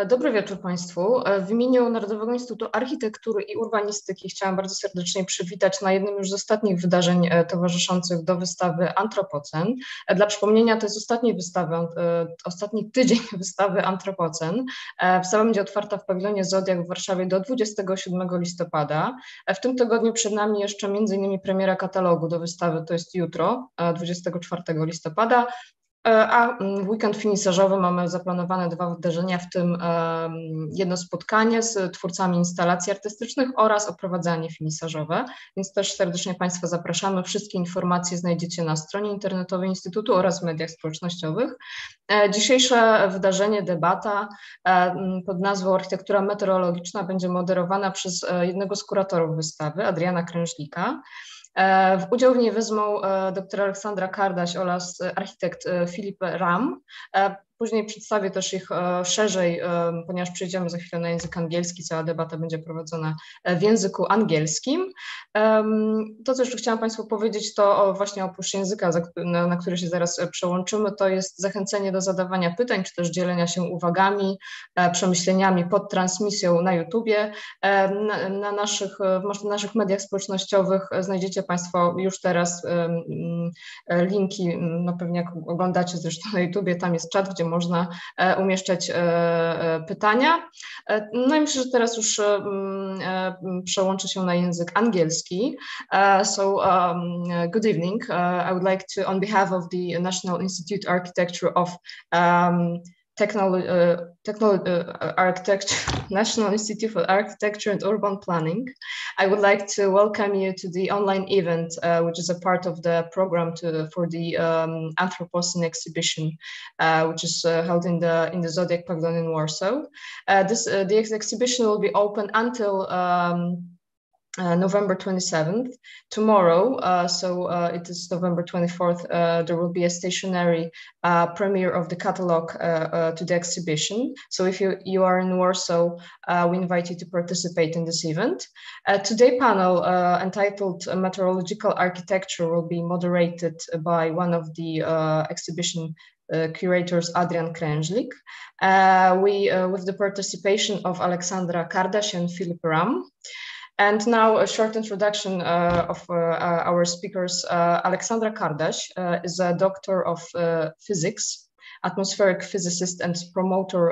Dobry wieczór Państwu. W imieniu Narodowego Instytutu Architektury i Urbanistyki chciałam bardzo serdecznie przywitać na jednym już z ostatnich wydarzeń towarzyszących do wystawy Antropocen. Dla przypomnienia, to jest ostatni tydzień wystawy Antropocen. Wystawa będzie otwarta w pawilonie Zodiak w Warszawie do 27 listopada. W tym tygodniu przed nami jeszcze m.in. premiera katalogu do wystawy, to jest jutro, 24 listopada. A w weekend finisażowy mamy zaplanowane 2 wydarzenia, w tym jedno spotkanie z twórcami instalacji artystycznych oraz oprowadzanie finisażowe, więc też serdecznie Państwa zapraszamy. Wszystkie informacje znajdziecie na stronie internetowej Instytutu oraz w mediach społecznościowych. Dzisiejsze wydarzenie, debata pod nazwą Architektura meteorologiczna będzie moderowana przez jednego z kuratorów wystawy, Adriana Krężlika. Udział w niej wezmą dr Aleksandra Kardaś oraz architekt Philippe Rahm'a. Później przedstawię też ich szerzej, ponieważ przejdziemy za chwilę na język angielski, cała debata będzie prowadzona w języku angielskim. To, co jeszcze chciałam Państwu powiedzieć, to właśnie oprócz języka, na który się zaraz przełączymy, to jest zachęcenie do zadawania pytań, czy też dzielenia się uwagami, przemyśleniami pod transmisją na YouTubie. W naszych mediach społecznościowych znajdziecie Państwo już teraz linki, no pewnie jak oglądacie zresztą na YouTubie, tam jest czat, gdzie można umieszczać pytania. No i myślę, że teraz już przełączę się na język angielski. Good evening. I would like to, on behalf of the National Institute Architecture of National Institute for Architecture and Urban Planning. I would like to welcome you to the online event, which is a part of the program for the Anthropocene exhibition, which is held in the Zodiac Pavilion in Warsaw. The exhibition will be open until November 27th, tomorrow, it is November 24th, there will be a stationary premiere of the catalog to the exhibition. So if you are in Warsaw, we invite you to participate in this event. Today's panel, entitled Meteorological Architecture, will be moderated by one of the exhibition curators, Adrian Krężlik, with the participation of Aleksandra Kardaś and Philippe Rahm'a. And now a short introduction of our speakers. Aleksandra Kardaś is a doctor of physics, atmospheric physicist and promoter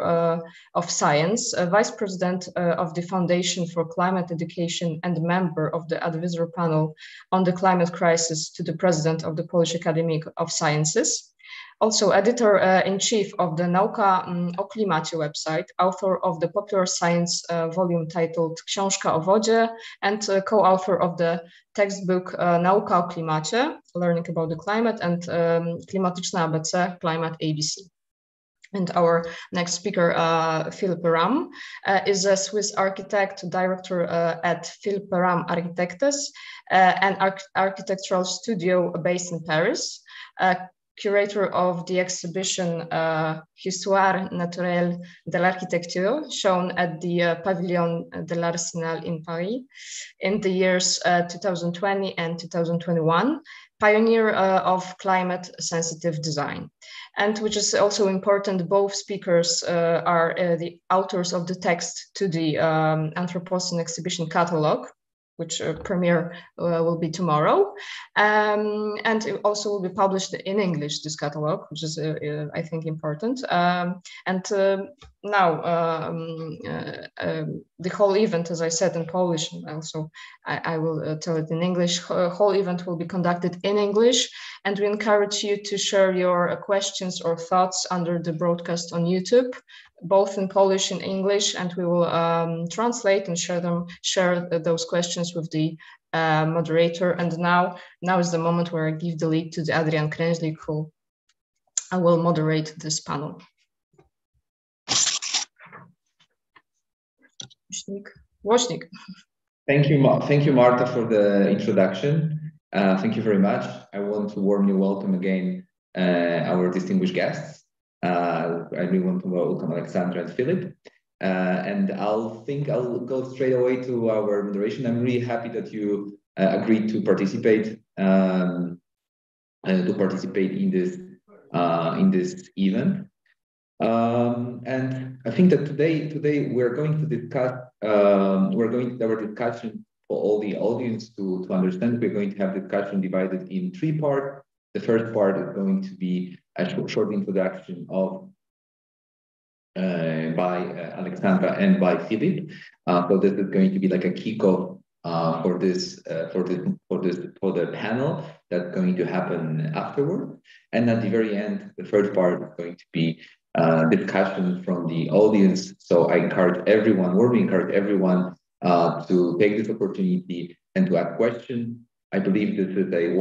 of science, vice president of the Foundation for Climate Education and member of the advisory panel on the climate crisis to the president of the Polish Academy of Sciences. Also editor-in-chief of the Nauka o klimacie website, author of the popular science volume titled Książka o wodzie, and co-author of the textbook Nauka o klimacie, Learning about the Climate, and Klimatyczna ABC, Climate ABC. And our next speaker, Philippe Rahm'a, is a Swiss architect, director at Philippe Rahm'a Architectes, an architectural studio based in Paris, curator of the exhibition Histoire Naturale de l'Architekture, shown at the Pavillon de l'Arsenal in Paris in the years 2020 and 2021, pioneer of climate-sensitive design. And which is also important, both speakers are the authors of the text to the Anthropocene exhibition catalog, which premiere will be tomorrow. And it also will be published in English, this catalog, which is, I think, important. now the whole event, as I said in Polish, and also I will tell it in English, whole event will be conducted in English, and we encourage you to share your questions or thoughts under the broadcast on YouTube, both in Polish and English, and we will translate and share those questions with the moderator. And now is the moment where I give the lead to the Adrian Krężlik, who I will moderate this panel. Thank you, Marta, for the introduction. Thank you very much. I want to warmly welcome again our distinguished guests. I really want to welcome Aleksandra and Philippe. And I'll go straight away to our moderation. I'm really happy that you agreed to participate in this event. And I think that today we're going to discuss. Our discussion for all the audience to understand. We're going to have discussion divided in 3 parts. The first part is going to be a short introduction of by Aleksandra and by Philippe. So this is going to be like a kickoff for the panel that's going to happen afterward. And at the very end, the third part is going to be discussion from the audience. So I warmly encourage everyone to take this opportunity and to ask questions. I believe this is a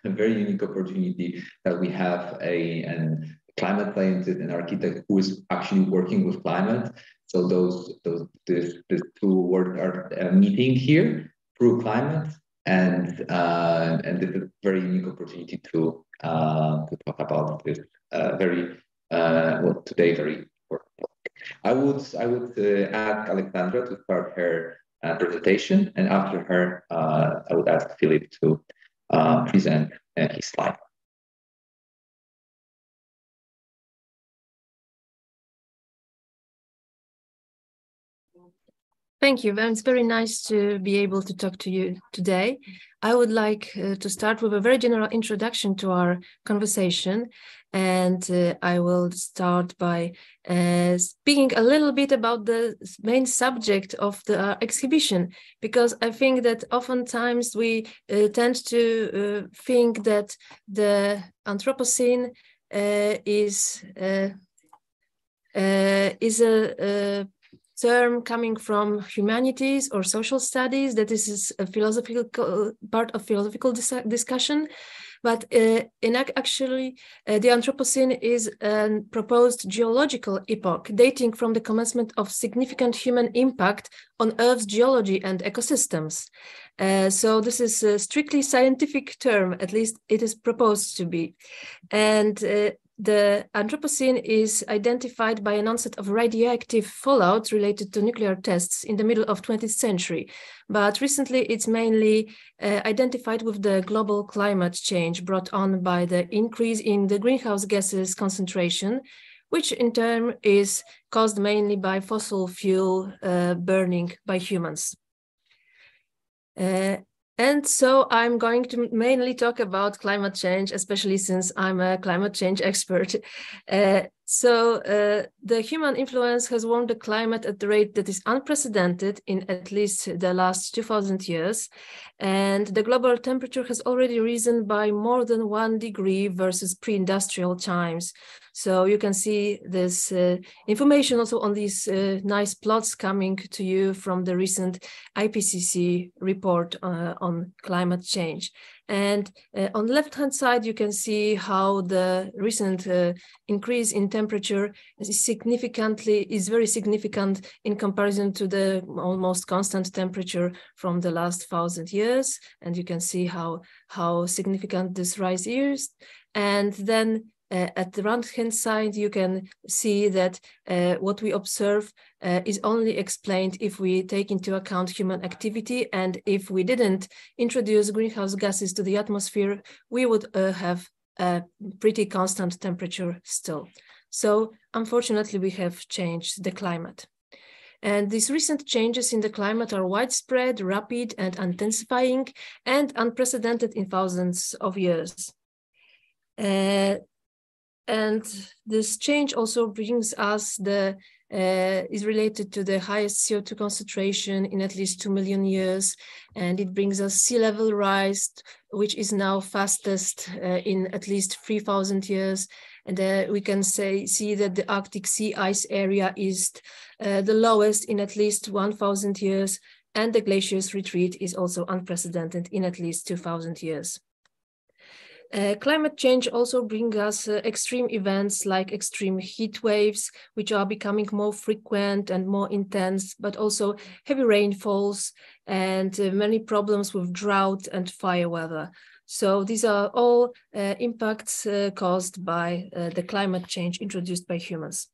very unique opportunity that we have a climate scientist and architect who is actually working with climate. So these 2 words are meeting here through climate, and this is a very unique opportunity to talk about this today very important. I would ask Aleksandra to start her presentation, and after her, I would ask Philippe to present his slide. Thank you. It's very nice to be able to talk to you today. I would like to start with a very general introduction to our conversation. And I will start by speaking a little bit about the main subject of the exhibition, because I think that oftentimes we tend to think that the Anthropocene is a term coming from humanities or social studies, that this is a philosophical part of philosophical discussion. But actually, the Anthropocene is a proposed geological epoch dating from the commencement of significant human impact on Earth's geology and ecosystems. So this is a strictly scientific term, at least it is proposed to be. And the Anthropocene is identified by an onset of radioactive fallout related to nuclear tests in the middle of 20th century. But recently it's mainly identified with the global climate change brought on by the increase in the greenhouse gases concentration, which in turn is caused mainly by fossil fuel burning by humans. And so I'm going to mainly talk about climate change, especially since I'm a climate change expert. The human influence has warmed the climate at the rate that is unprecedented in at least the last 2000 years. And the global temperature has already risen by more than 1 degree versus pre-industrial times. So you can see this information also on these nice plots coming to you from the recent IPCC report on climate change. And on the left-hand side, you can see how the recent increase in temperature is very significant in comparison to the almost constant temperature from the last 1,000 years. And you can see how significant this rise is. And then at the right-hand side, you can see that what we observe is only explained if we take into account human activity. And if we didn't introduce greenhouse gases to the atmosphere, we would have a pretty constant temperature still. So unfortunately, we have changed the climate. And these recent changes in the climate are widespread, rapid, and intensifying, and unprecedented in thousands of years. And this change also brings us the is related to the highest CO2 concentration in at least 2 million years, and it brings us sea level rise, which is now fastest in at least 3,000 years. And we can see that the Arctic sea ice area is the lowest in at least 1,000 years, and the glaciers retreat is also unprecedented in at least 2,000 years. Climate change also brings us extreme events like extreme heat waves, which are becoming more frequent and more intense, but also heavy rainfalls and many problems with drought and fire weather. So these are all impacts caused by the climate change introduced by humans.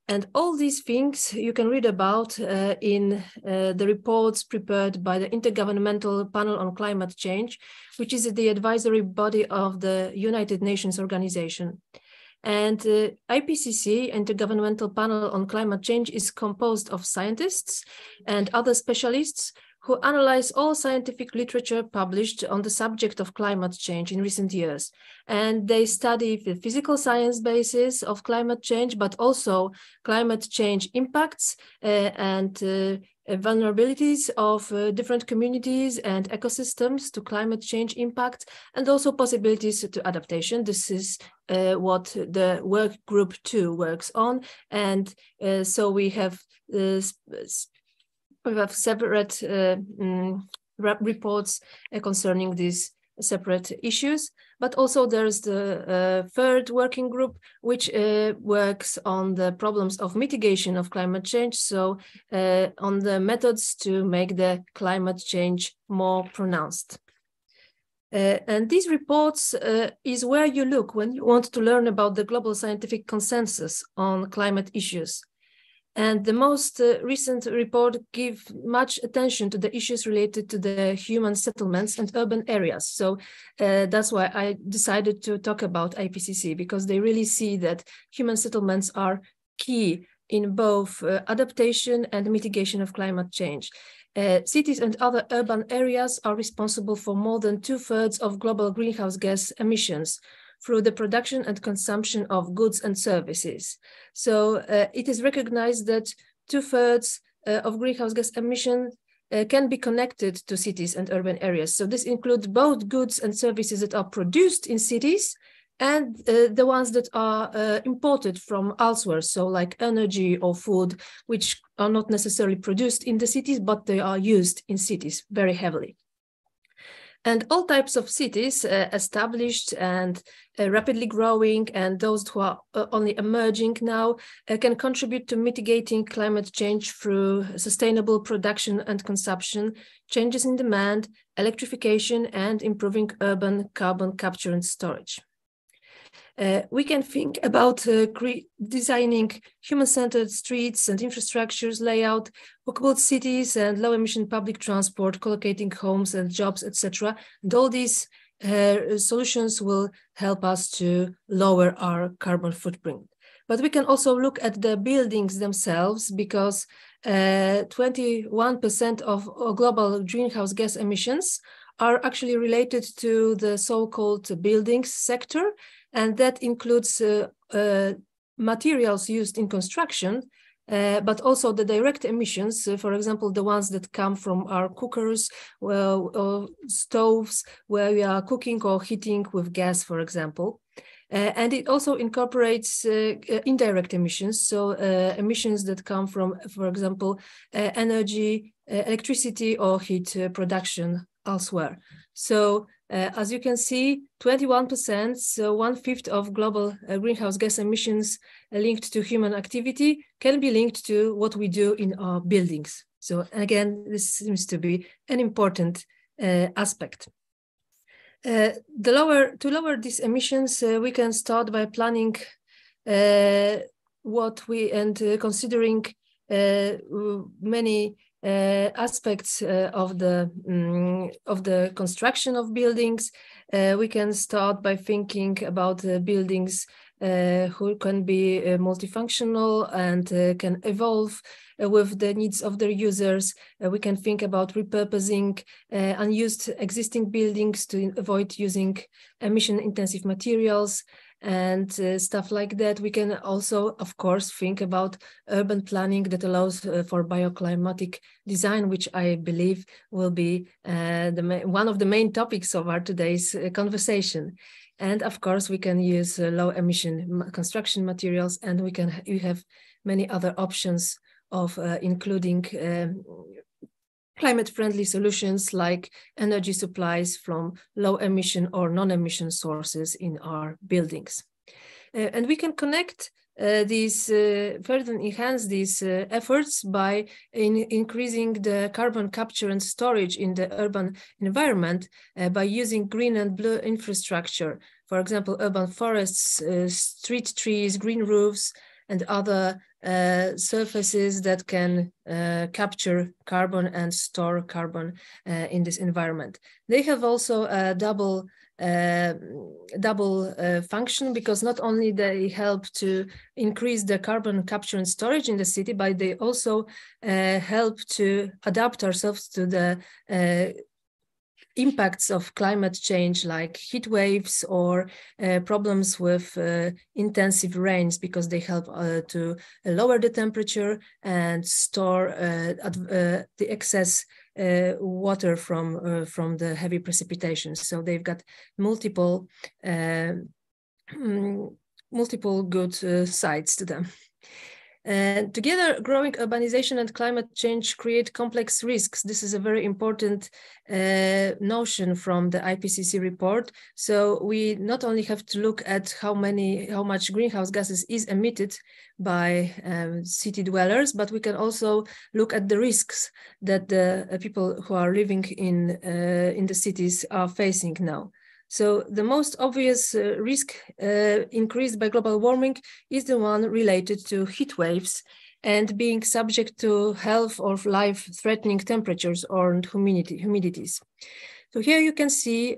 And all these things you can read about in the reports prepared by the Intergovernmental Panel on Climate Change, which is the advisory body of the United Nations Organization. And IPCC, Intergovernmental Panel on Climate Change, is composed of scientists and other specialists who analyze all scientific literature published on the subject of climate change in recent years. And they study the physical science basis of climate change, but also climate change impacts and vulnerabilities of different communities and ecosystems to climate change impact, and also possibilities to adaptation. This is what the work group 2 works on. And so we have separate reports concerning these separate issues, but also there's the third working group, which works on the problems of mitigation of climate change, so on the methods to make the climate change more pronounced. And these reports is where you look when you want to learn about the global scientific consensus on climate issues. And the most recent report gives much attention to the issues related to the human settlements and urban areas. So that's why I decided to talk about IPCC, because they really see that human settlements are key in both adaptation and mitigation of climate change. Cities and other urban areas are responsible for more than 2/3 of global greenhouse gas emissions through the production and consumption of goods and services. So it is recognized that 2/3 of greenhouse gas emissions can be connected to cities and urban areas. So this includes both goods and services that are produced in cities and the ones that are imported from elsewhere, so like energy or food, which are not necessarily produced in the cities, but they are used in cities very heavily. And all types of cities, established and rapidly growing, and those who are only emerging now, can contribute to mitigating climate change through sustainable production and consumption, changes in demand, electrification, and improving urban carbon capture and storage. We can think about designing human-centered streets and infrastructures layout, walkable cities and low-emission public transport, collocating homes and jobs, etc. And all these solutions will help us to lower our carbon footprint. But we can also look at the buildings themselves, because 21% of global greenhouse gas emissions are actually related to the so-called buildings sector. And that includes materials used in construction, but also the direct emissions, for example, the ones that come from our cookers or stoves where we are cooking or heating with gas, for example. And it also incorporates indirect emissions, so emissions that come from, for example, energy, electricity or heat production elsewhere. So as you can see, 21%, so 1/5 of global greenhouse gas emissions linked to human activity can be linked to what we do in our buildings. So again, this seems to be an important aspect. To lower these emissions, we can start by planning considering many aspects of the construction of buildings. We can start by thinking about buildings who can be multifunctional and can evolve with the needs of their users. We can think about repurposing unused existing buildings to avoid using emission-intensive materials. and stuff like that. We can also, of course, think about urban planning that allows for bioclimatic design, which I believe will be one of the main topics of our today's conversation. And of course, we can use low emission construction materials, and we have many other options of including climate-friendly solutions like energy supplies from low-emission or non-emission sources in our buildings. And we can connect further enhance these efforts by increasing the carbon capture and storage in the urban environment by using green and blue infrastructure. For example, urban forests, street trees, green roofs, and other surfaces that can capture carbon and store carbon in this environment. They have also a double function, because not only they help to increase the carbon capture and storage in the city, but they also help to adapt ourselves to the impacts of climate change, like heat waves or problems with intensive rains, because they help to lower the temperature and store the excess water from the heavy precipitation. So they've got multiple good sides to them. Together, growing urbanization and climate change create complex risks. This is a very important notion from the IPCC report. So we not only have to look at how much greenhouse gases is emitted by city dwellers, but we can also look at the risks that the people who are living in the cities are facing now. So the most obvious risk increased by global warming is the one related to heat waves and being subject to health or life-threatening temperatures or humidities. So here you can see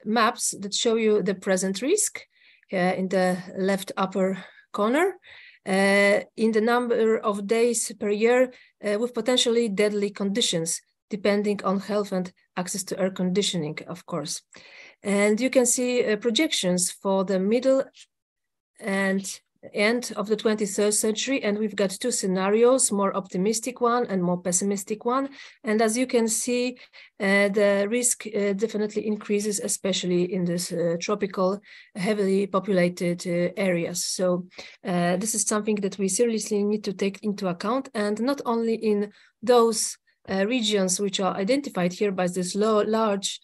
maps that show you the present risk in the left upper corner, in the number of days per year with potentially deadly conditions, depending on health and access to air conditioning, of course. And you can see projections for the middle and end of the 23rd century. And we've got two scenarios, more optimistic one and more pessimistic one. And as you can see, the risk definitely increases, especially in this tropical, heavily populated areas. So this is something that we seriously need to take into account, and not only in those regions which are identified here by this large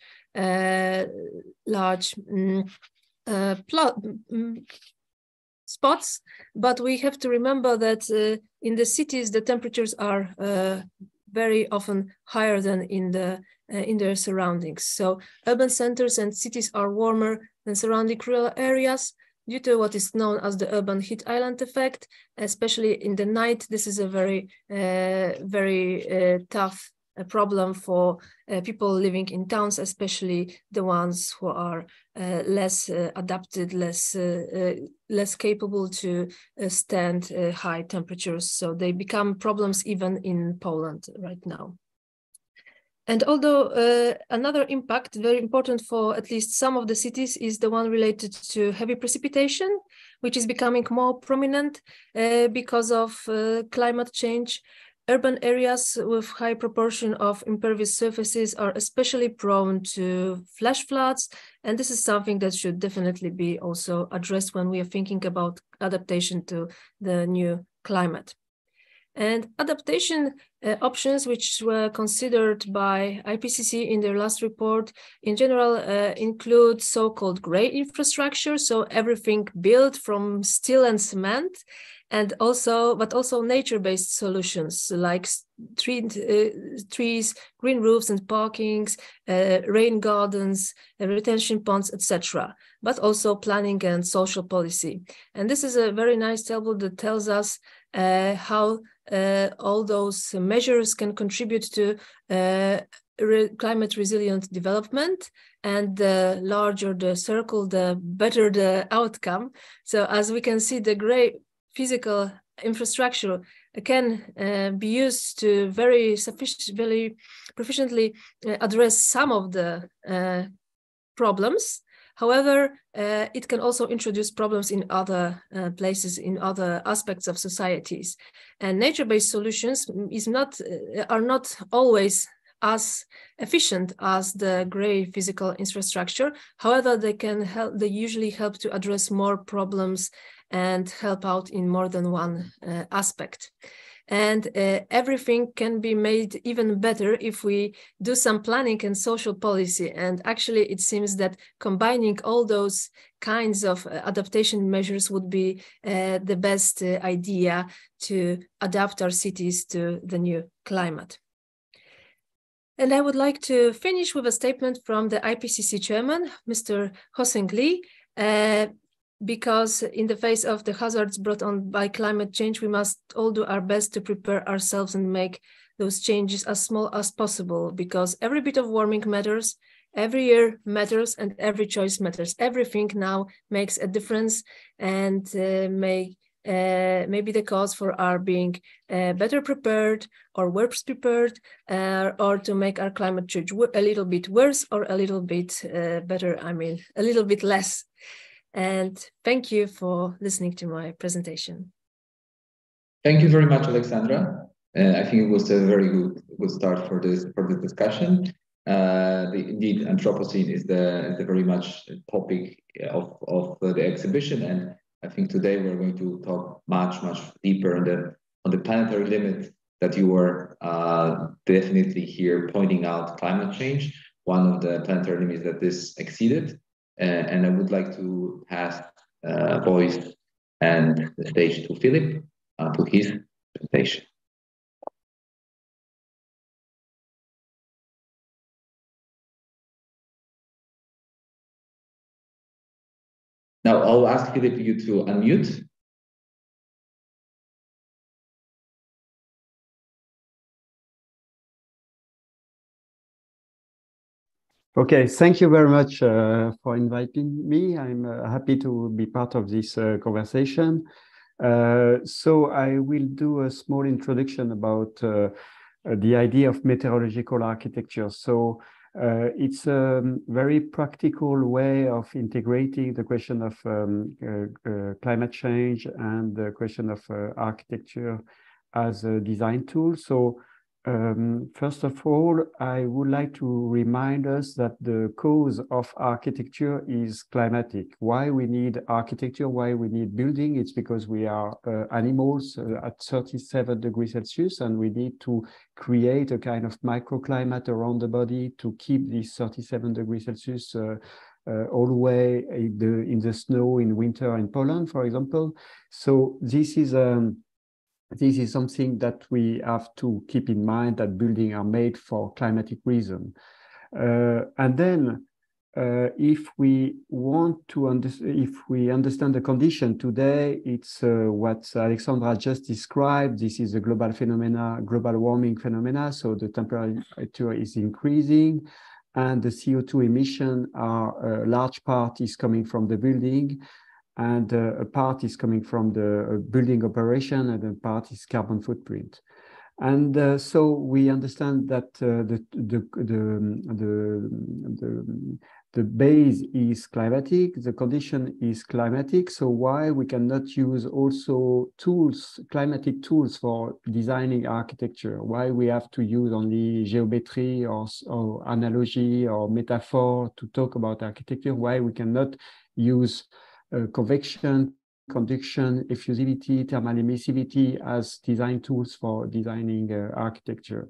spots, but we have to remember that in the cities the temperatures are very often higher than in their surroundings. So urban centers and cities are warmer than surrounding rural areas due to what is known as the urban heat island effect. Especially in the night, this is a very tough problem for people living in towns, especially the ones who are less adapted, less capable to stand high temperatures. So they become problems even in Poland right now. And although another impact, very important for at least some of the cities, is the one related to heavy precipitation, which is becoming more prominent because of climate change. Urban areas with high proportion of impervious surfaces are especially prone to flash floods, and this is something that should definitely be also addressed when we are thinking about adaptation to the new climate. And adaptation options which were considered by IPCC in their last report in general include so-called gray infrastructure, so everything built from steel and cement, and also nature-based solutions like trees, green roofs and parkings, rain gardens, retention ponds, etc. But also planning and social policy. And this is a very nice table that tells us how all those measures can contribute to climate resilient development, and the larger the circle, the better the outcome. So as we can see, the gray physical infrastructure can be used to very proficiently address some of the problems. However, it can also introduce problems in other places, in other aspects of societies. And nature-based solutions are not always as efficient as the gray physical infrastructure. However, they usually help to address more problems and help out in more than one aspect. And everything can be made even better if we do some planning and social policy. And actually, it seems that combining all those kinds of adaptation measures would be the best idea to adapt our cities to the new climate. And I would like to finish with a statement from the IPCC chairman, Mr. Hoseng Lee, because in the face of the hazards brought on by climate change, we must all do our best to prepare ourselves and make those changes as small as possible, because every bit of warming matters, every year matters, and every choice matters. Everything now makes a difference and may be the cause for our being better prepared or worse prepared, or to make our climate change a little bit worse or a little bit better, I mean, a little bit less. And thank you for listening to my presentation. Thank you very much, Aleksandra. I think it was a very good start for this discussion. Indeed, Anthropocene is the very much topic of the exhibition, and I think today we're going to talk much deeper on the planetary limit that you were definitely here pointing out, climate change, one of the planetary limits that this exceeded. And I would like to pass voice and the stage to Philippe to his presentation. Now I'll ask Philippe you to unmute. Okay, thank you very much for inviting me. I'm happy to be part of this conversation. So I will do a small introduction about the idea of meteorological architecture. So it's a very practical way of integrating the question of climate change and the question of architecture as a design tool. So first of all, I would like to remind us that the cause of architecture is climatic. Why we need architecture, why we need building, it's because we are animals at 37 degrees Celsius, and we need to create a kind of microclimate around the body to keep this 37 degrees Celsius all the way in the snow in winter in Poland, for example. So this is something that we have to keep in mind, that buildings are made for climatic reason. And then if we want to understand the condition today, it's what Aleksandra just described. This is a global warming phenomena. So the temperature is increasing and the CO2 emission a large part is coming from the building. And a part is coming from the building operation, and a part is carbon footprint. And so we understand that the base is climatic, the condition is climatic. So why we cannot use also climatic tools for designing architecture? Why we have to use only geometry or analogy or metaphor to talk about architecture? Why we cannot use convection, conduction, effusivity, thermal emissivity as design tools for designing architecture?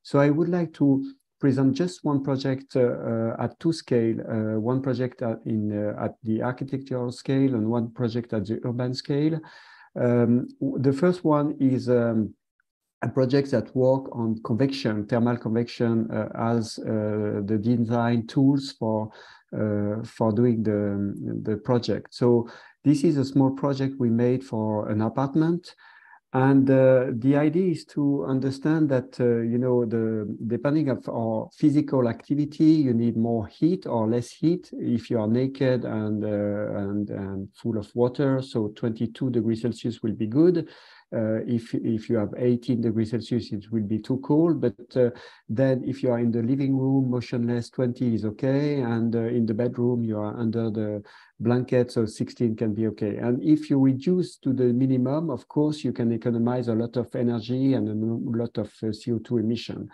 So I would like to present just one project at two scales, one project at the architectural scale and one project at the urban scale. The first one is a project that work on convection, thermal convection as the design tools for doing the project. So this is a small project we made for an apartment, and the idea is to understand that depending on our physical activity, you need more heat or less heat. If you are naked and full of water, so 22 degrees Celsius will be good. If you have 18 degrees Celsius, it will be too cold. But then if you are in the living room, motionless, 20 is okay. And in the bedroom, you are under the blanket, so 16 can be okay. And if you reduce to the minimum, of course, you can economize a lot of energy and a lot of CO2 emission.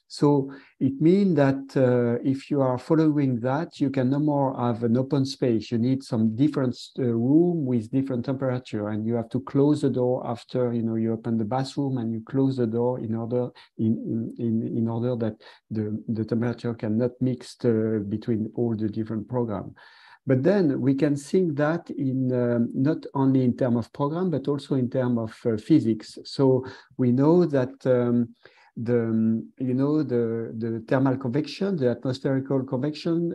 So it means that if you are following that, you can no more have an open space. You need some different room with different temperature, and you have to close the door after you open the bathroom, and you close the door in order that the temperature cannot mix between all the different programs. But then we can think that in not only in terms of program, but also in terms of physics. So we know that the thermal convection, the atmospherical convection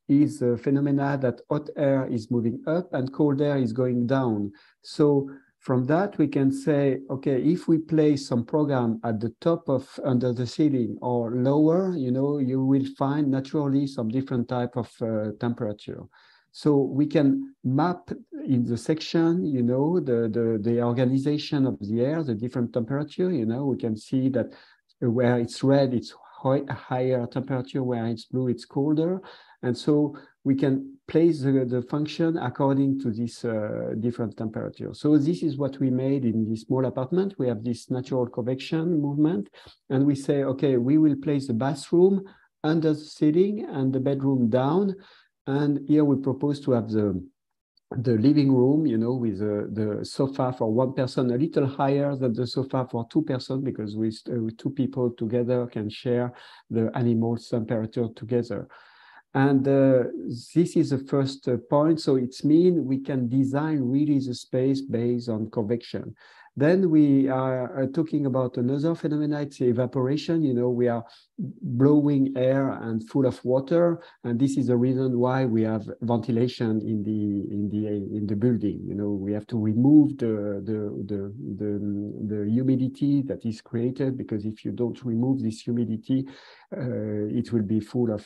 is a phenomena that hot air is moving up and cold air is going down. So from that, we can say, okay, if we place some program at the top of under the ceiling or lower, you will find naturally some different type of temperature. So we can map in the section, the organization of the air, the different temperature. We can see that where it's red, it's higher temperature, where it's blue, it's colder. And so we can place the function according to this different temperature. So this is what we made in this small apartment. We have this natural convection movement, and we say, okay, we will place the bathroom under the ceiling and the bedroom down. And here we propose to have the living room, with the sofa for one person a little higher than the sofa for two persons, because with two people together can share the animal's temperature together. And this is the first point. So it's mean we can design really the space based on convection. Then we are talking about another phenomenon, it's evaporation. We are blowing air and full of water, and this is the reason why we have ventilation in the building. We have to remove the humidity that is created, because if you don't remove this humidity, it will be full of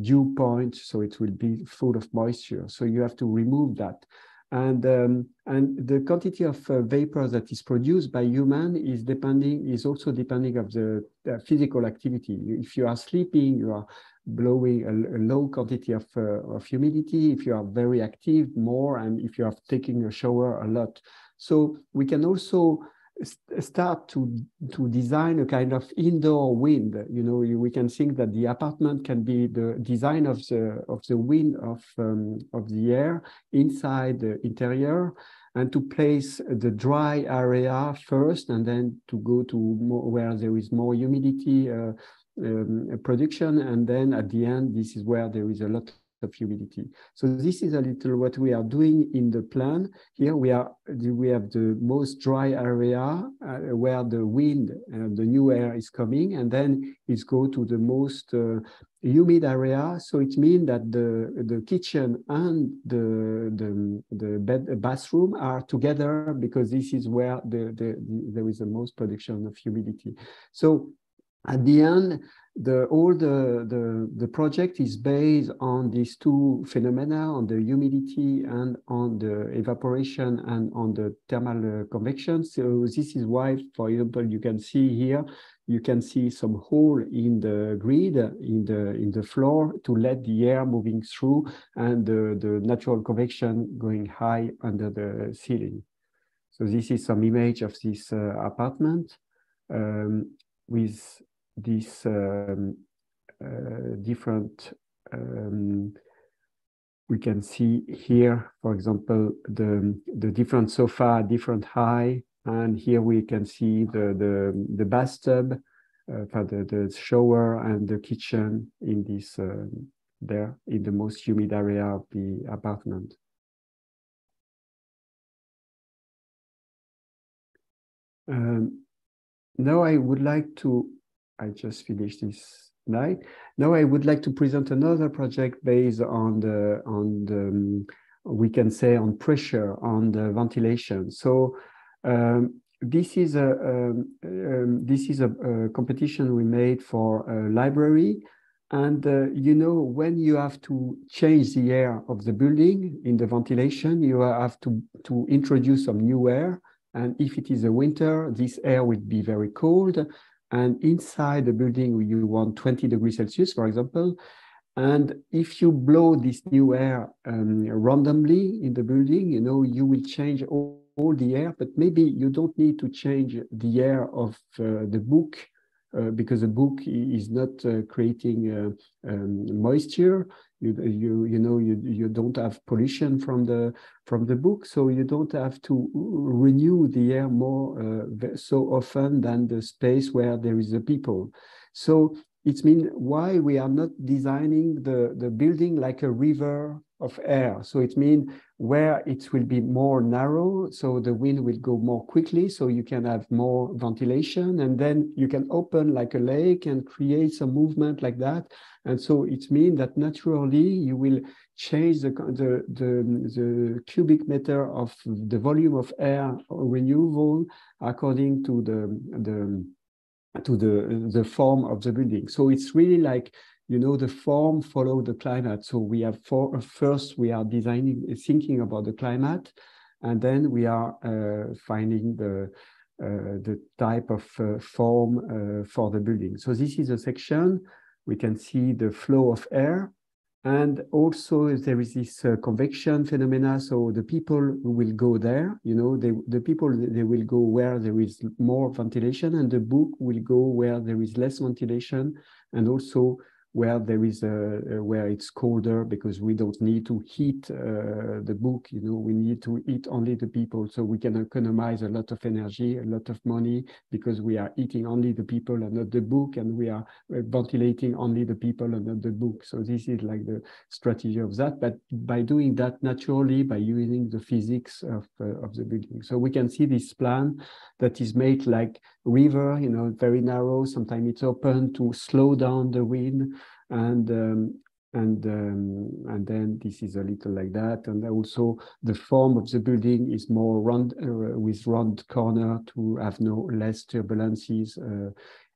dew points, so it will be full of moisture. So you have to remove that. And the quantity of vapor that is produced by human is also depending of the physical activity. If you are sleeping, you are blowing a low quantity of humidity. If you are very active, more, and if you are taking a shower, a lot. So we can also start to design a kind of indoor wind. We can think that the apartment can be the design of the wind of the air inside the interior, and to place the dry area first, and then to go to where there is more humidity production, and then at the end, this is where there is a lot of humidity. So this is a little what we are doing in the plan. Here we have the most dry area where the wind and the new air is coming, and then it's go to the most humid area. So it means that the kitchen and the bathroom are together, because this is where there is the most production of humidity. So at the end, all the project is based on these two phenomena, on the humidity and on the evaporation and on the thermal convection. So this is why, for example, you can see here, you can see some hole in the grid, in the floor, to let the air moving through, and the natural convection going high under the ceiling. So this is some image of this apartment with these different, we can see here, for example, the different sofa, different height, and here we can see the bathtub, the shower and the kitchen in this there in the most humid area of the apartment. Now I would like to, I just finished this slide. Now I would like to present another project based on the we can say on pressure, on the ventilation. So this is a competition we made for a library, and when you have to change the air of the building in the ventilation, you have to introduce some new air. And if it is a winter, this air will be very cold. And inside the building, you want 20 degrees Celsius, for example. And if you blow this new air randomly in the building, you know, you will change all the air, but maybe you don't need to change the air of the book because the book is not creating moisture. You don't have pollution from the book, so you don't have to renew the air more so often than the space where there is a people. So it means why we are not designing the building like a river of air. So it means where it will be more narrow, so the wind will go more quickly, so you can have more ventilation, and then you can open like a lake and create some movement like that. And so it means that naturally you will change the cubic meter of the volume of air renewable according to the form of the building. So it's really like, you know, the form follow the climate. So we have first we are thinking about the climate, and then we are finding the type of form for the building. So this is a section. We can see the flow of air, and also there is this convection phenomena. So the people who will go there, you know, the people, they will go where there is more ventilation, and the book will go where there is less ventilation, and also where there is where it's colder, because we don't need to heat the book, you know, we need to heat only the people. So we can economize a lot of energy, a lot of money, because we are heating only the people and not the book, and we are ventilating only the people and not the book. So this is like the strategy of that. But by doing that naturally, by using the physics of the building. So we can see this plan that is made like river, you know, very narrow. Sometimes it's open to slow down the wind. And then this is a little like that, and also the form of the building is more round with round corner to have less turbulences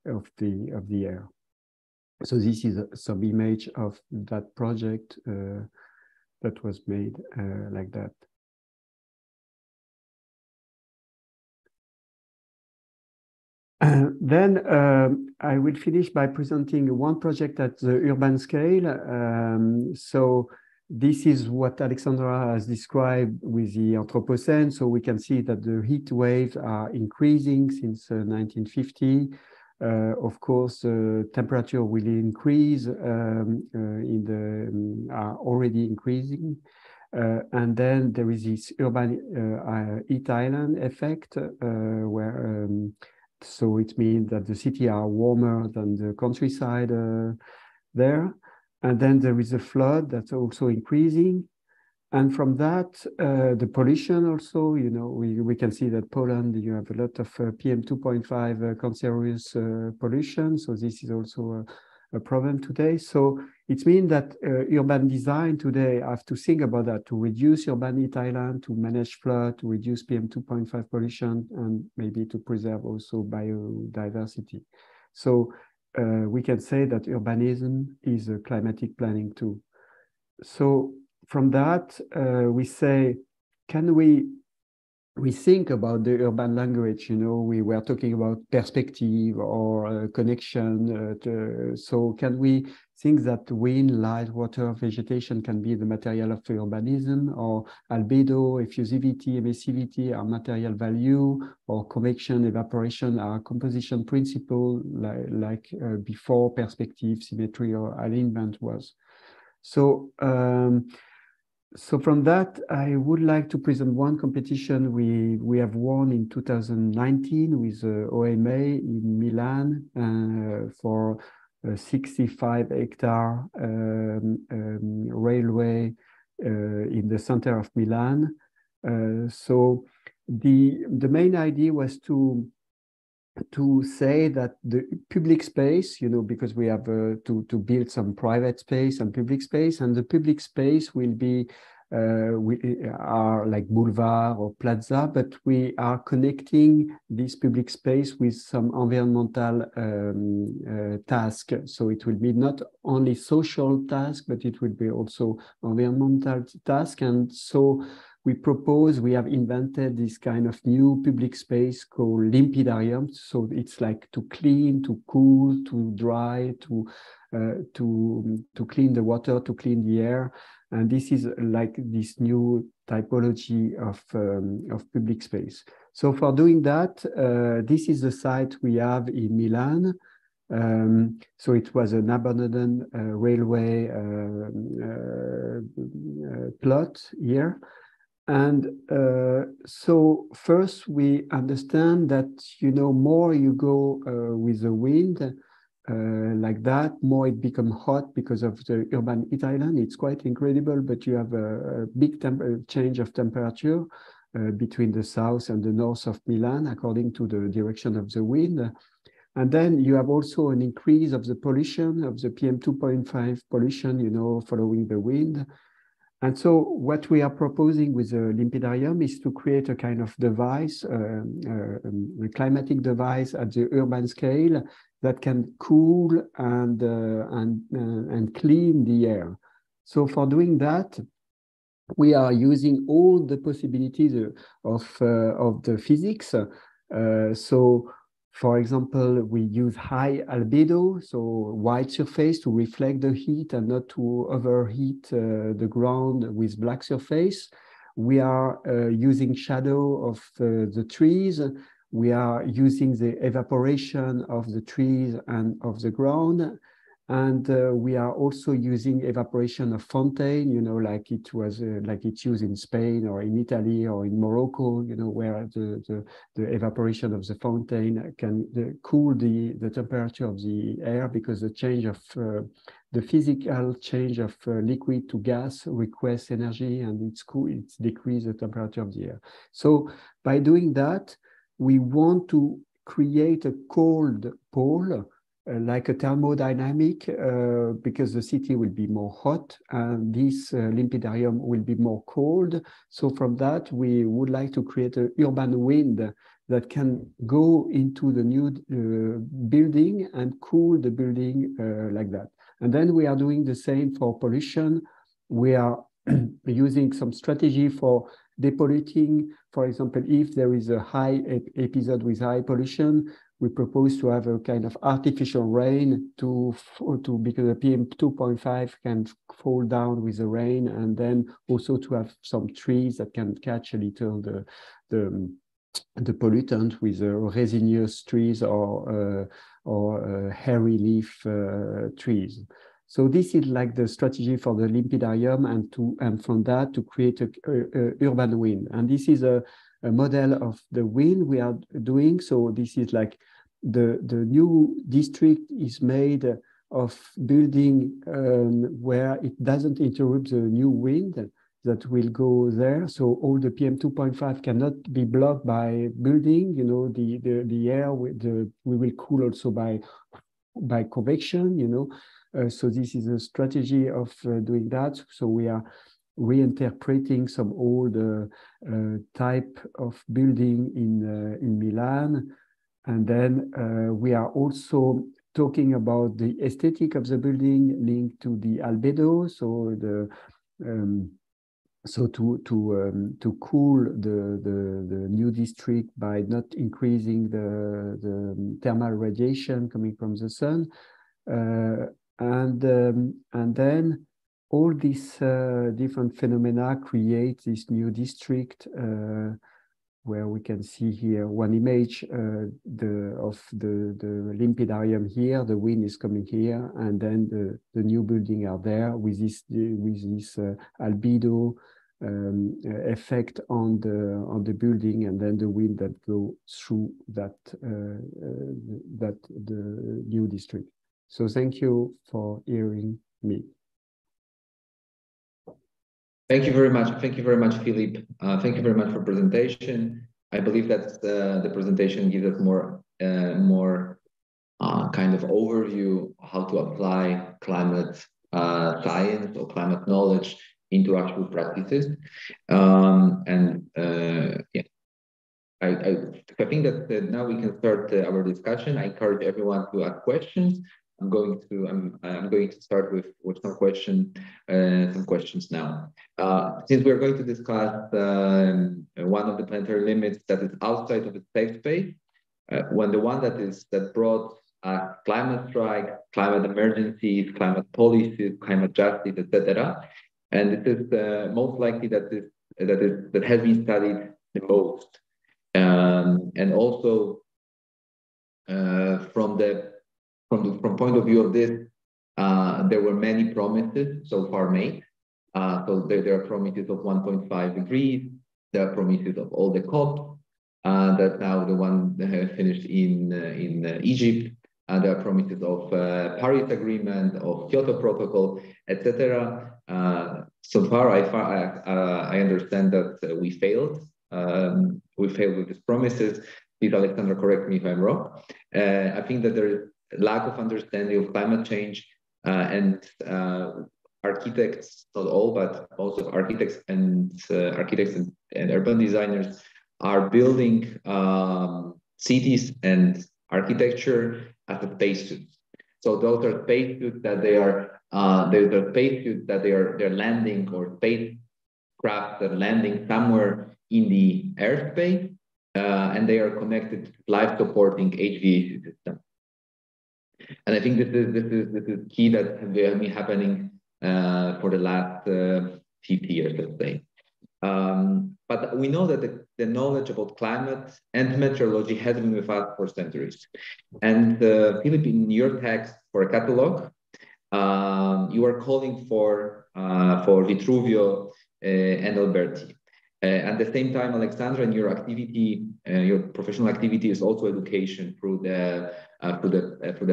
of the air. So this is some image of that project that was made like that. Then I will finish by presenting one project at the urban scale. So this is what Aleksandra has described with the Anthropocene. So we can see that the heat waves are increasing since 1950. Of course, temperature will increase are already increasing. And then there is this urban heat island effect where so it means that the city are warmer than the countryside there. And then there is a flood that's also increasing. And from that, the pollution also, you know, we can see that Poland, you have a lot of PM 2.5 cancerous pollution. So this is also a problem today. So it means that urban design today have to think about that, to reduce urban heat island, to manage flood, to reduce PM 2.5 pollution, and maybe to preserve also biodiversity. So we can say that urbanism is a climatic planning too. So from that, we say, can we think about the urban language? You know, we were talking about perspective or connection. So can we think that wind, light, water, vegetation can be the material of urbanism, or albedo, effusivity, emissivity are material value, or convection, evaporation are composition principle, like before perspective, symmetry, or alignment was. So so from that, I would like to present one competition we have won in 2019 with OMA in Milan for a 65-hectare railway in the center of Milan. So the main idea was to say that the public space, you know, because we have to build some private space and public space, and the public space will be are like boulevard or plaza, but we are connecting this public space with some environmental task. So it will be not only social task, but it will be also environmental task. And so we have invented this kind of new public space called limpidarium. So it's like to clean, to cool, to dry, to clean the water, to clean the air. And this is like this new typology of public space. So for doing that, this is the site we have in Milan. So it was an abandoned railway plot here. And so first we understand that, you know, more you go with the wind like that, more it becomes hot because of the urban heat island. It's quite incredible, but you have a big change of temperature between the south and the north of Milan, according to the direction of the wind. And then you have also an increase of the pollution, of the PM2.5 pollution, you know, following the wind. And so what we are proposing with the limpidarium is to create a kind of device, a climatic device at the urban scale that can cool and clean the air. So for doing that, we are using all the possibilities of the physics. So, for example, we use high albedo, so white surface to reflect the heat and not to overheat the ground with black surface. We are using shadow of the trees. We are using the evaporation of the trees and of the ground. And we are also using evaporation of fountain, you know, like it was like it's used in Spain or in Italy or in Morocco, you know, where the evaporation of the fountain can cool the temperature of the air, because the change of the physical change of liquid to gas requests energy, and it's decrease the temperature of the air. So by doing that, we want to create a cold pole, like a thermodynamic, because the city will be more hot and this limpidarium will be more cold. So from that, we would like to create an urban wind that can go into the new building and cool the building like that. And then we are doing the same for pollution. We are using some strategy for depolluting. For example, if there is a high episode with high pollution, we propose to have a kind of artificial rain because the PM2.5 can fall down with the rain, and then also to have some trees that can catch a little the pollutant with resinous trees or hairy leaf trees. So this is like the strategy for the limpidarium, and from that to create a urban wind. And this is a model of the wind we are doing. So this is like the new district is made of building where it doesn't interrupt the new wind that will go there. So all the PM2.5 cannot be blocked by building, you know, the air we will cool also by convection, you know. So this is a strategy of doing that. So we are reinterpreting some old type of building in Milan. And then we are also talking about the aesthetic of the building linked to the albedo. So to cool the new district by not increasing the thermal radiation coming from the sun, and then all these different phenomena create this new district, where we can see here one image of the limpidarium here. The wind is coming here, and then the new building are there with this albedo effect on the building, and then the wind that go through that the new district. So thank you for hearing me. Thank you very much. Thank you very much, Philippe. Thank you very much for presentation. I believe that the presentation gives us more kind of overview how to apply climate science or climate knowledge into actual practices. Yeah, I think that now we can start our discussion. I encourage everyone to ask questions. I'm going to start with some questions now. Since we're going to discuss one of the planetary limits that is outside of the safe space, when the one that brought climate strike, climate emergencies, climate policies, climate justice, etc. And it is most likely that has been studied the most. And also from point of view of this, there were many promises so far made. So there are promises of 1.5 degrees. There are promises of all the COPs. That now the one finished in Egypt. There are promises of Paris Agreement, of Kyoto Protocol, etc. So far, I understand that we failed. We failed with these promises. Please, Aleksandra, correct me if I'm wrong. I think that there is a lack of understanding of climate change, and architects, not all, but most of architects and urban designers are building cities and architecture as a spacesuit. So those are spacesuits that they're landing, or spacecraft that are landing somewhere in the airspace, and they are connected to life-supporting HVAC system. And I think this is key that has been happening for the last 50 years, let's say. But we know that the knowledge about climate and meteorology has been with us for centuries. And Philippe, in your text for a catalog, you are calling for Vitruvio and Alberti. At the same time, Aleksandra, in your activity, your professional activity is also education through the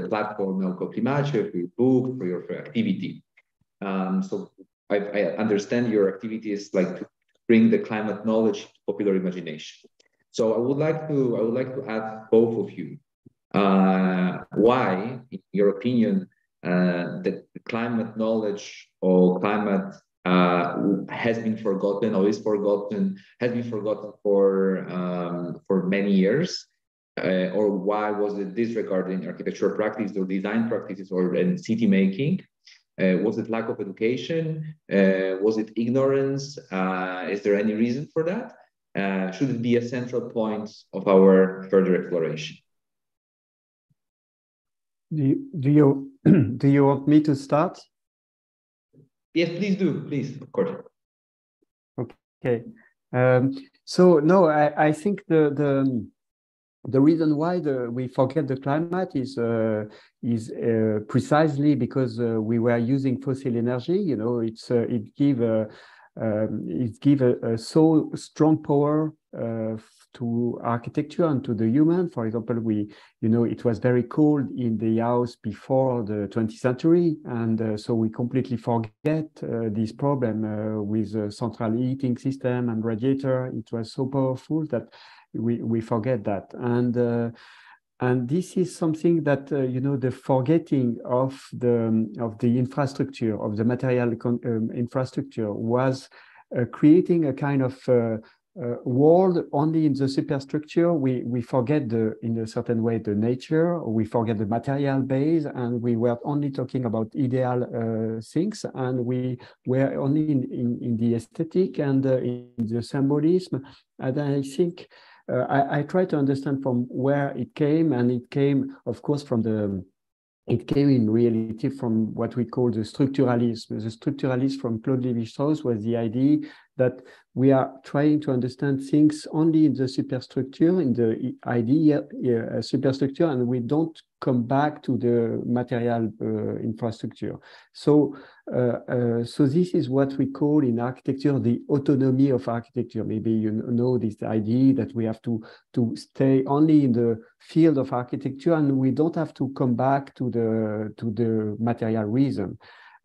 platform called Klimacie, for your book, for your activity. So I understand your activity is like to bring the climate knowledge to popular imagination. So I would like to ask both of you why, in your opinion, the climate knowledge or climate has been forgotten or has been forgotten for many years, or why was it disregarded in architectural practice or design practices or in city making? Was it lack of education? Was it ignorance? Is there any reason for that? Should it be a central point of our further exploration? Do you want me to start? Yes, please do. Please, of course. Okay. So no, I think the reason why we forget the climate is precisely because we were using fossil energy. You know, it give a so strong power to architecture and to the human. For example, it was very cold in the house before the 20th century, and so we completely forget this problem with central heating system and radiator. It was so powerful that we forget that, and this is something that the forgetting of the infrastructure, of the material infrastructure, was creating a kind of world only in the superstructure. We forget in a certain way the nature, we forget the material base, and we were only talking about ideal things, and we were only in the aesthetic and in the symbolism. And I think I try to understand from where it came, and it came, of course, it came in reality from what we call the structuralism. The structuralism from Claude Lévi-Strauss was the idea that we are trying to understand things only in the superstructure, in the idea superstructure, and we don't come back to the material infrastructure. So this is what we call in architecture the autonomy of architecture. Maybe you know this idea that we have to stay only in the field of architecture, and we don't have to come back to the material reason.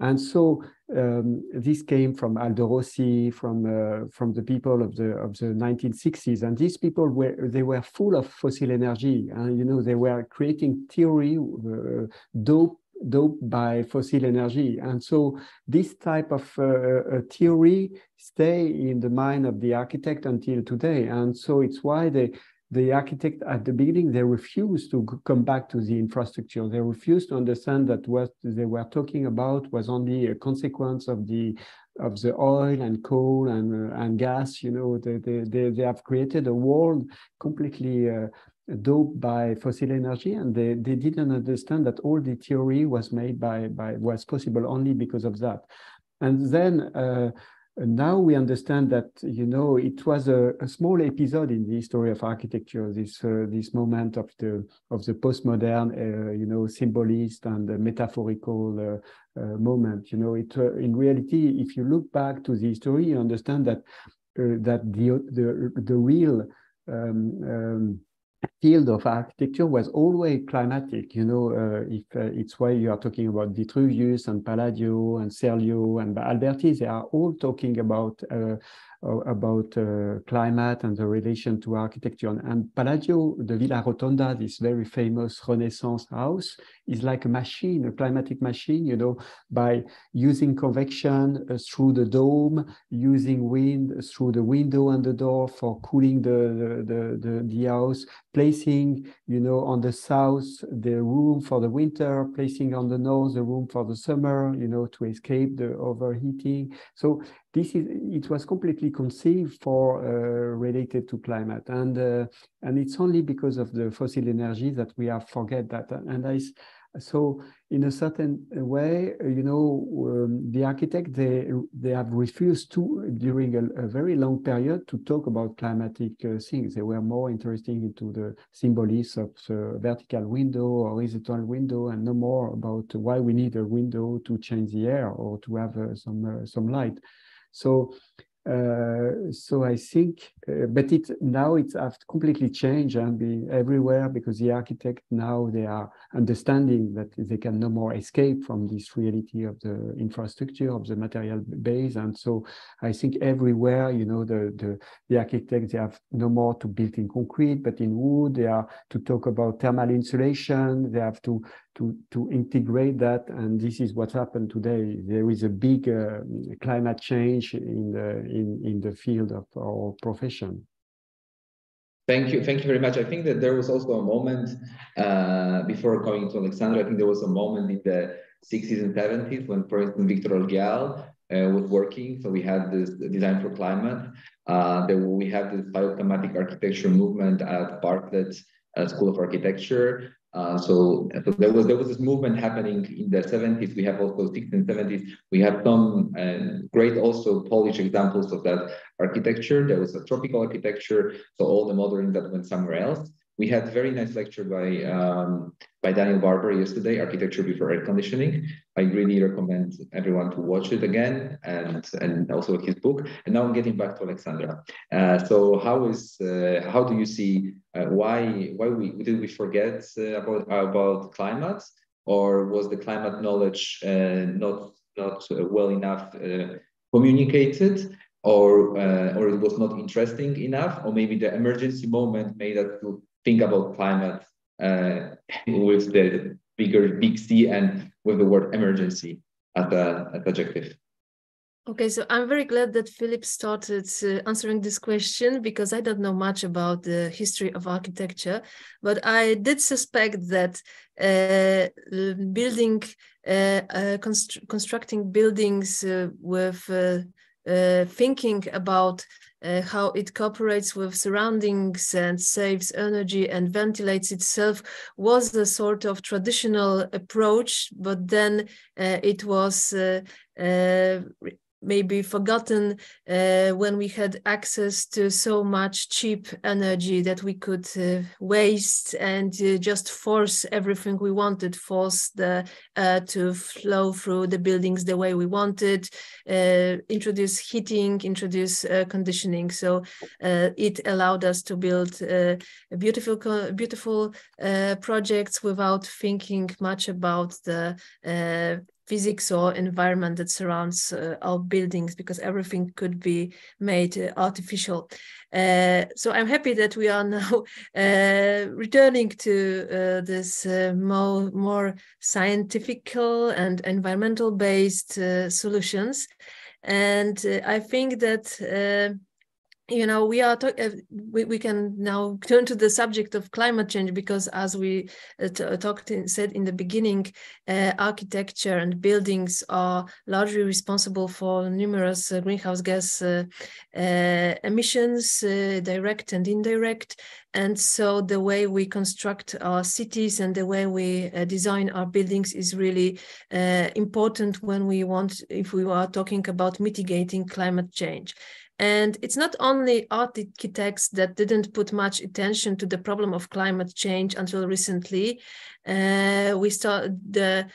And so this came from Aldo Rossi, from the people of the 1960s, and these people were full of fossil energy, and they were creating theory doped by fossil energy, and so this type of theory stay in the mind of the architect until today, and so it's why the architect at the beginning, they refused to come back to the infrastructure. They refused to understand that what they were talking about was only a consequence of the oil and coal and gas. You know, they have created a world completely doped by fossil energy, and they didn't understand that all the theory was made was possible only because of that. And then now we understand that, you know, it was a small episode in the history of architecture, this moment of the postmodern, you know, symbolist and metaphorical moment. You know, in reality, if you look back to the history, you understand that the real field of architecture was always climatic. You know, it's why you are talking about Vitruvius and Palladio and Serlio and Alberti. They are all talking about climate and the relation to architecture. And Palladio, the Villa Rotonda, this very famous Renaissance house, is like a machine, a climatic machine, you know, by using convection through the dome, using wind through the window and the door for cooling the house, placing, you know, on the south the room for the winter, placing on the north the room for the summer, you know, to escape the overheating. So it was completely conceived for related to climate, and it's only because of the fossil energy that we have forget that. So in a certain way, you know, the architect, they have refused to, during a very long period, to talk about climatic things. They were more interested into the symbolism of the vertical window or horizontal window, and no more about why we need a window to change the air or to have some light. So I think, but now it's completely changed and be everywhere, because the architect now, they are understanding that they can no more escape from this reality of the infrastructure, of the material base. And so I think everywhere, you know, the architects, they have no more to build in concrete, but in wood. They are to talk about thermal insulation. They have to integrate that, and this is what happened today. There is a big climate change in the field of our profession. Thank you very much. I think that there was also a moment before going to Aleksandra. I think there was a moment in the 60s and 70s when, for instance, Victor Olgial was working. So we had this design for climate. We have this bioclimatic architecture movement at Bartlett School of Architecture. So there was this movement happening in the 70s. We have also 60s and 70s. We have some great also Polish examples of that architecture. There was a tropical architecture, so all the modeling that went somewhere else. We had a very nice lecture by Daniel Barber yesterday, Architecture Before Air Conditioning. I really recommend everyone to watch it again, and also his book. And now I'm getting back to Aleksandra. So how do you see why did we forget about climate, or was the climate knowledge not well enough communicated, or it was not interesting enough, or maybe the emergency moment made us to think about climate with the big C and with the word emergency as an adjective? Okay, so I'm very glad that Philippe started answering this question, because I don't know much about the history of architecture, but I did suspect that constructing buildings with thinking about how it cooperates with surroundings and saves energy and ventilates itself was a sort of traditional approach, but then it was maybe forgotten when we had access to so much cheap energy that we could waste and just force everything we wanted, force the air to flow through the buildings the way we wanted, introduce heating, introduce air conditioning. So it allowed us to build beautiful projects without thinking much about the physics or environment that surrounds our buildings, because everything could be made artificial. So I'm happy that we are now returning to this more scientifical and environmental based solutions. And I think that you know, we can now turn to the subject of climate change, because as we said in the beginning, architecture and buildings are largely responsible for numerous greenhouse gas emissions, direct and indirect. And so the way we construct our cities and the way we design our buildings is really important if we are talking about mitigating climate change. And it's not only architects that didn't put much attention to the problem of climate change until recently. The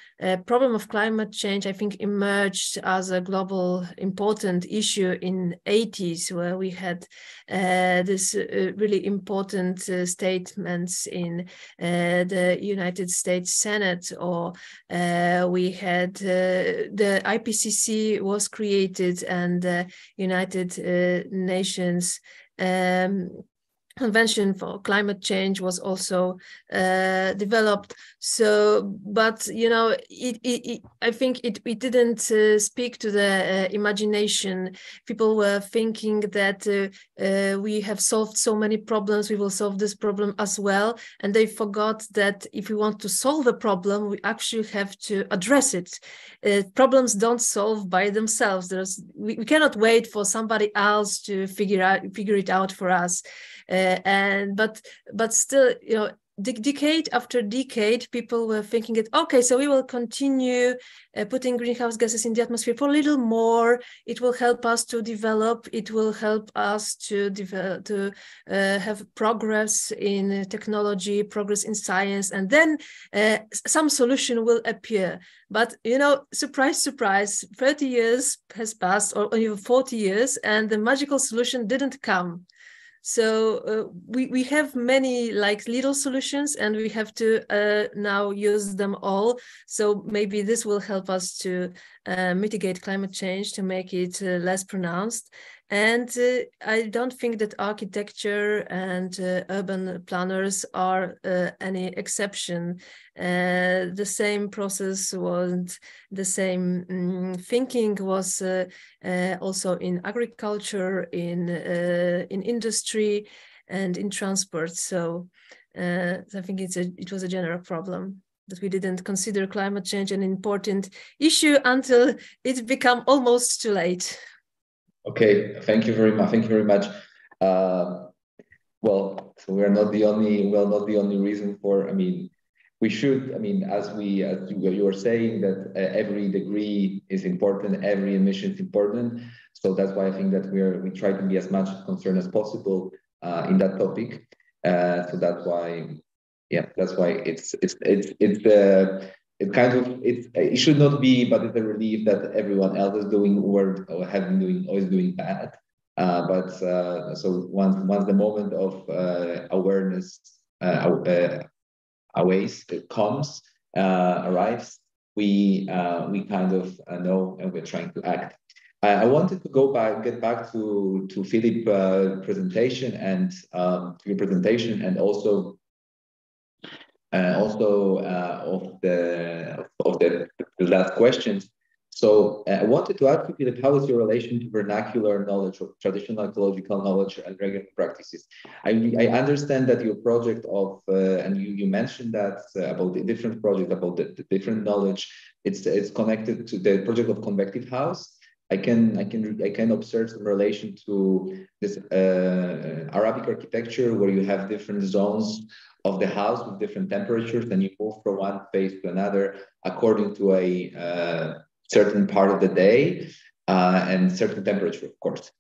problem of climate change, I think, emerged as a global important issue in the 80s, where we had this really important statements in the United States Senate, or we had the IPCC was created, and the United Nations Convention for Climate Change was also developed. So, but you know, I think it didn't speak to the imagination. People were thinking that we have solved so many problems, we will solve this problem as well, and they forgot that if we want to solve a problem, we actually have to address it. Problems don't solve by themselves. We cannot wait for somebody else to figure it out for us. But still, you know, decade after decade, people were thinking that, okay, so we will continue putting greenhouse gases in the atmosphere for a little more. It will help us to develop. It will help us to have progress in technology, progress in science, and then some solution will appear. But, you know, surprise, surprise, 30 years has passed, or even 40 years, and the magical solution didn't come. So we have many like little solutions, and we have to now use them all. So maybe this will help us to mitigate climate change, to make it less pronounced. And I don't think that architecture and urban planners are any exception. The same process was, the same thinking was also in agriculture, in industry, and in transport. So I think it was a general problem that we didn't consider climate change an important issue until it became almost too late. Okay, thank you very much. Thank you very much. Well, so we're not the only reason for. I mean, we should. I mean, as you were saying that every degree is important, every emission is important. So that's why I think that we try to be as much concerned as possible in that topic. So that's why, yeah, that's why it should not be, but it's a relief that everyone else is doing or have been doing or is doing bad. So once the moment of awareness arrives, we kind of know, and we're trying to act. I wanted to get back to Philippe's presentation and your presentation, and also of the last questions. So I wanted to ask you, Philippe, how is your relation to vernacular knowledge, or traditional ecological knowledge and regular practices? I understand that your project of, and you mentioned that about the different project, about the different knowledge, it's connected to the project of convective house. I can observe some relation to this Arabic architecture, where you have different zones of the house with different temperatures, and you move from one phase to another according to a certain part of the day and certain temperature, of course.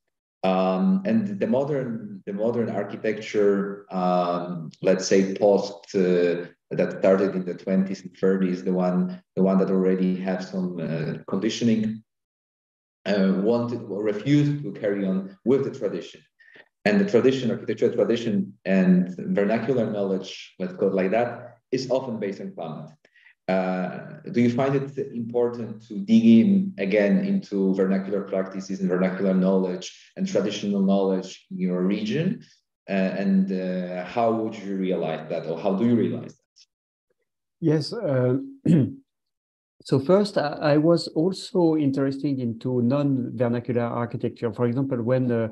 And the modern architecture, let's say post that started in the 20s and 30s, the one that already have some conditioning, wanted or refused to carry on with the tradition. And the tradition, architectural tradition, and vernacular knowledge, let's call it like that, is often based on climate. Do you find it important to dig in again into vernacular practices and vernacular knowledge and traditional knowledge in your region? And how would you realize that, or how do you realize that? Yes. So first, I was also interested into non-vernacular architecture. For example, when the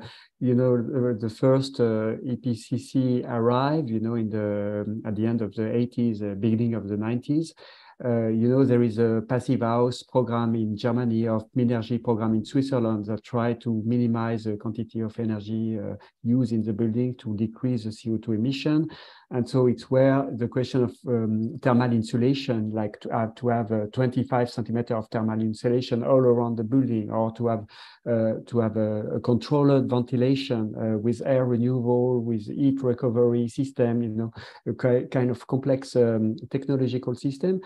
first EPCC arrived, at the end of the 80s, beginning of the 90s. There is a passive house program in Germany, of Minergie program in Switzerland, that try to minimize the quantity of energy used in the building to decrease the CO2 emission. And so it's where the question of thermal insulation, like to have a 25 centimeter of thermal insulation all around the building, or to have a controlled ventilation with air renewal, with heat recovery system, a kind of complex technological system.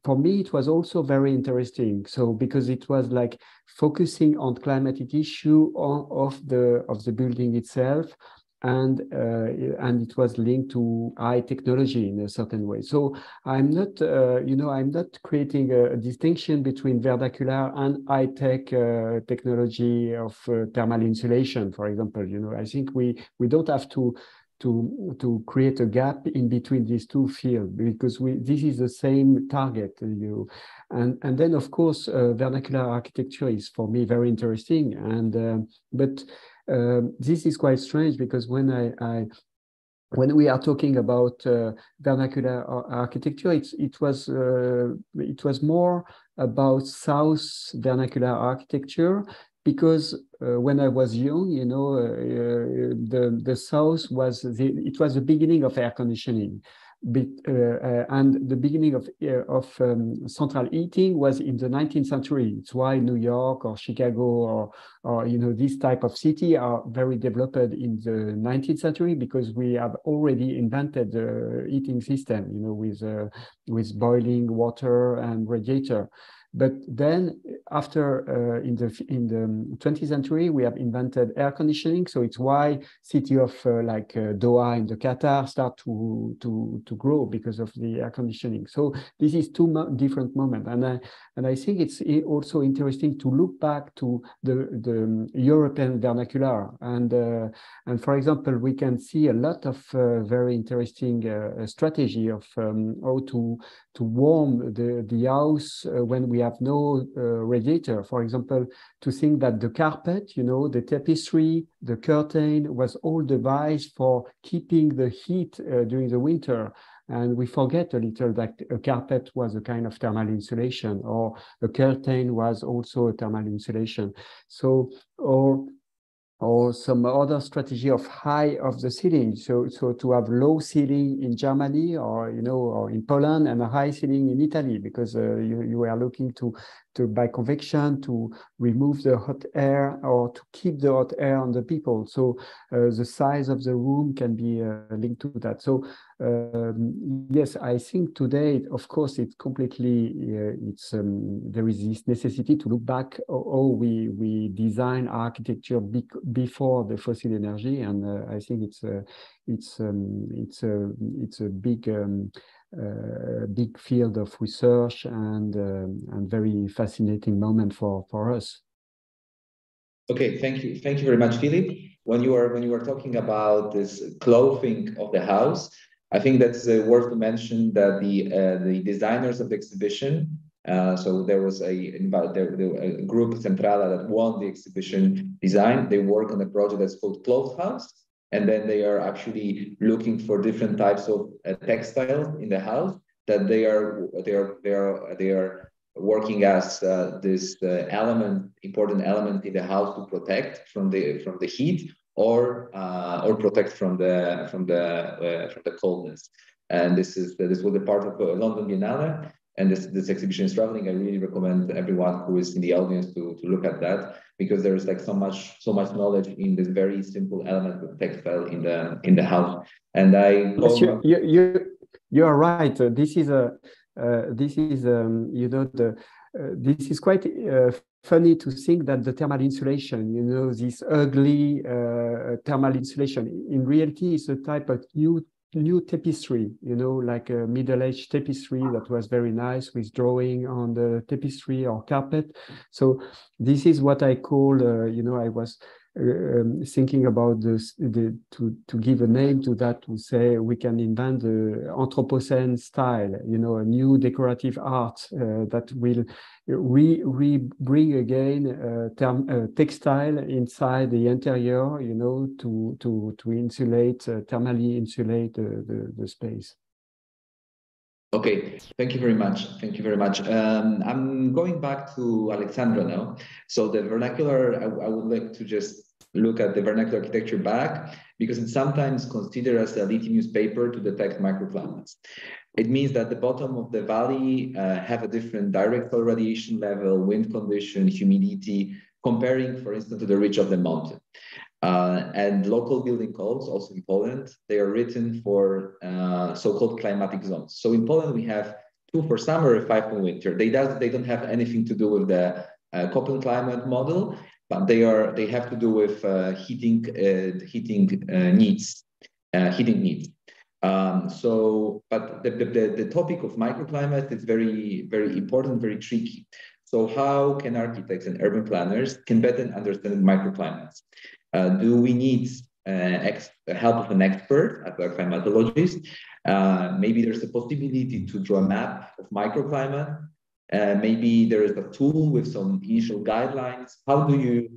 For me, it was also very interesting. So because it was like focusing on climatic issue of the building itself, and it was linked to high technology in a certain way. So I'm not, I'm not creating a distinction between vernacular and high-tech technology of thermal insulation, for example. I think we don't have to create a gap in between these two fields, because this is the same target. And then of course vernacular architecture is for me very interesting, and but this is quite strange, because when we are talking about vernacular architecture, it was more about South vernacular architecture, because when I was young, the South was the beginning of air conditioning. And the beginning of central heating was in the 19th century. It's why New York or Chicago or this type of city are very developed in the 19th century, because we have already invented the heating system, with boiling water and radiator. But then after in the 20th century, we have invented air conditioning. So it's why city of like Doha in the Qatar start to grow, because of the air conditioning. So this is two different moments. And I think it's also interesting to look back to the European vernacular. And for example, we can see a lot of very interesting strategy of how to warm the house when we have no radiator. For example, to think that the carpet, the tapestry, the curtain was all devised for keeping the heat during the winter. And we forget a little that a carpet was a kind of thermal insulation, or a curtain was also a thermal insulation. So, or some other strategy of high of the ceiling. So to have low ceiling in Germany, or or in Poland, and a high ceiling in Italy, because you are looking to by convection to remove the hot air, or to keep the hot air on the people. So the size of the room can be linked to that. So yes, I think today, of course, it's completely there is this necessity to look back how we design architecture before the fossil energy, and I think it's a big field of research, and very fascinating moment for us. Okay, thank you very much, Philippe. When you were talking about this clothing of the house, I think that's worth to mention that the designers of the exhibition. So there was a group Centrala that won the exhibition design. They work on a project that's called Cloth House, and then they are actually looking for different types of textiles in the house that they are working as this important element in the house to protect from the heat, or protect from the coldness. And this was a part of London Biennale, and this exhibition is traveling. I really recommend everyone who is in the audience to look at that, because there is like so much knowledge in this very simple element of textile in the house. And you are right. This is quite funny to think that the thermal insulation, this ugly thermal insulation, in reality is a type of new tapestry, like a middle-aged tapestry that was very nice, with drawing on the tapestry or carpet. So this is what I call, thinking about this, to give a name to that, to say we can invent the Anthropocene style, you know, a new decorative art that will bring again textile inside the interior, you know, to insulate, thermally insulate the space. Okay, thank you very much. Thank you very much. I'm going back to Aleksandra now. So the vernacular, I would like to just look at the vernacular architecture back, because it's sometimes considered as a leafy newspaper to detect microclimates. It means that the bottom of the valley have a different direct soil radiation level, wind condition, humidity, comparing, for instance, to the ridge of the mountain. And local building codes, also in Poland, they are written for so-called climatic zones. So in Poland, we have 2 for summer and 5 for winter. They don't have anything to do with the Köppen climate model, but they have to do with heating needs. But the topic of microclimate is very, very important, very tricky. So how can architects and urban planners can better understand microclimates? Do we need help of an expert, as a climatologist? Maybe there's a possibility to draw a map of microclimate. Maybe there is a tool with some initial guidelines. How do you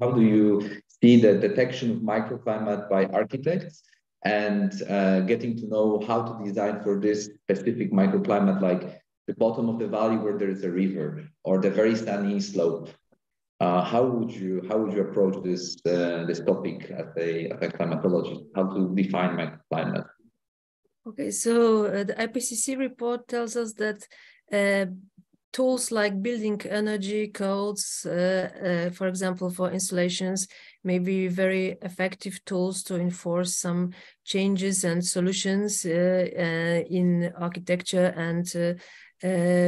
see the detection of microclimate by architects and getting to know how to design for this specific microclimate, like the bottom of the valley where there is a river or the very sunny slope? How would you approach this topic as a climatologist? How to define microclimate? Okay, so the IPCC report tells us that tools like building energy codes, for example, for installations, may be very effective tools to enforce some changes and solutions in architecture and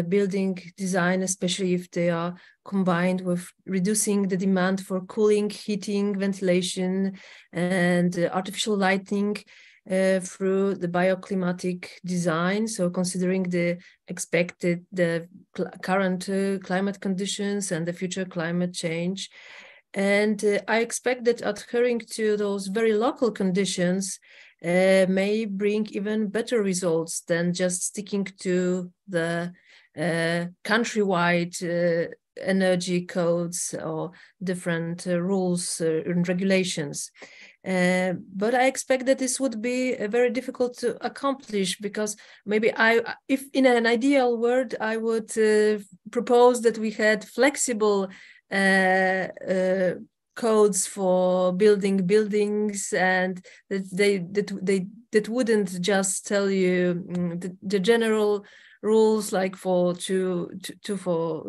building design, especially if they are combined with reducing the demand for cooling, heating, ventilation, and artificial lighting through the bioclimatic design. So considering the current climate conditions and the future climate change. And I expect that adhering to those very local conditions may bring even better results than just sticking to the countrywide energy codes or different rules and regulations. But I expect that this would be very difficult to accomplish, because maybe if in an ideal world, I would propose that we had flexible codes for building buildings, and that wouldn't just tell you the general rules, like for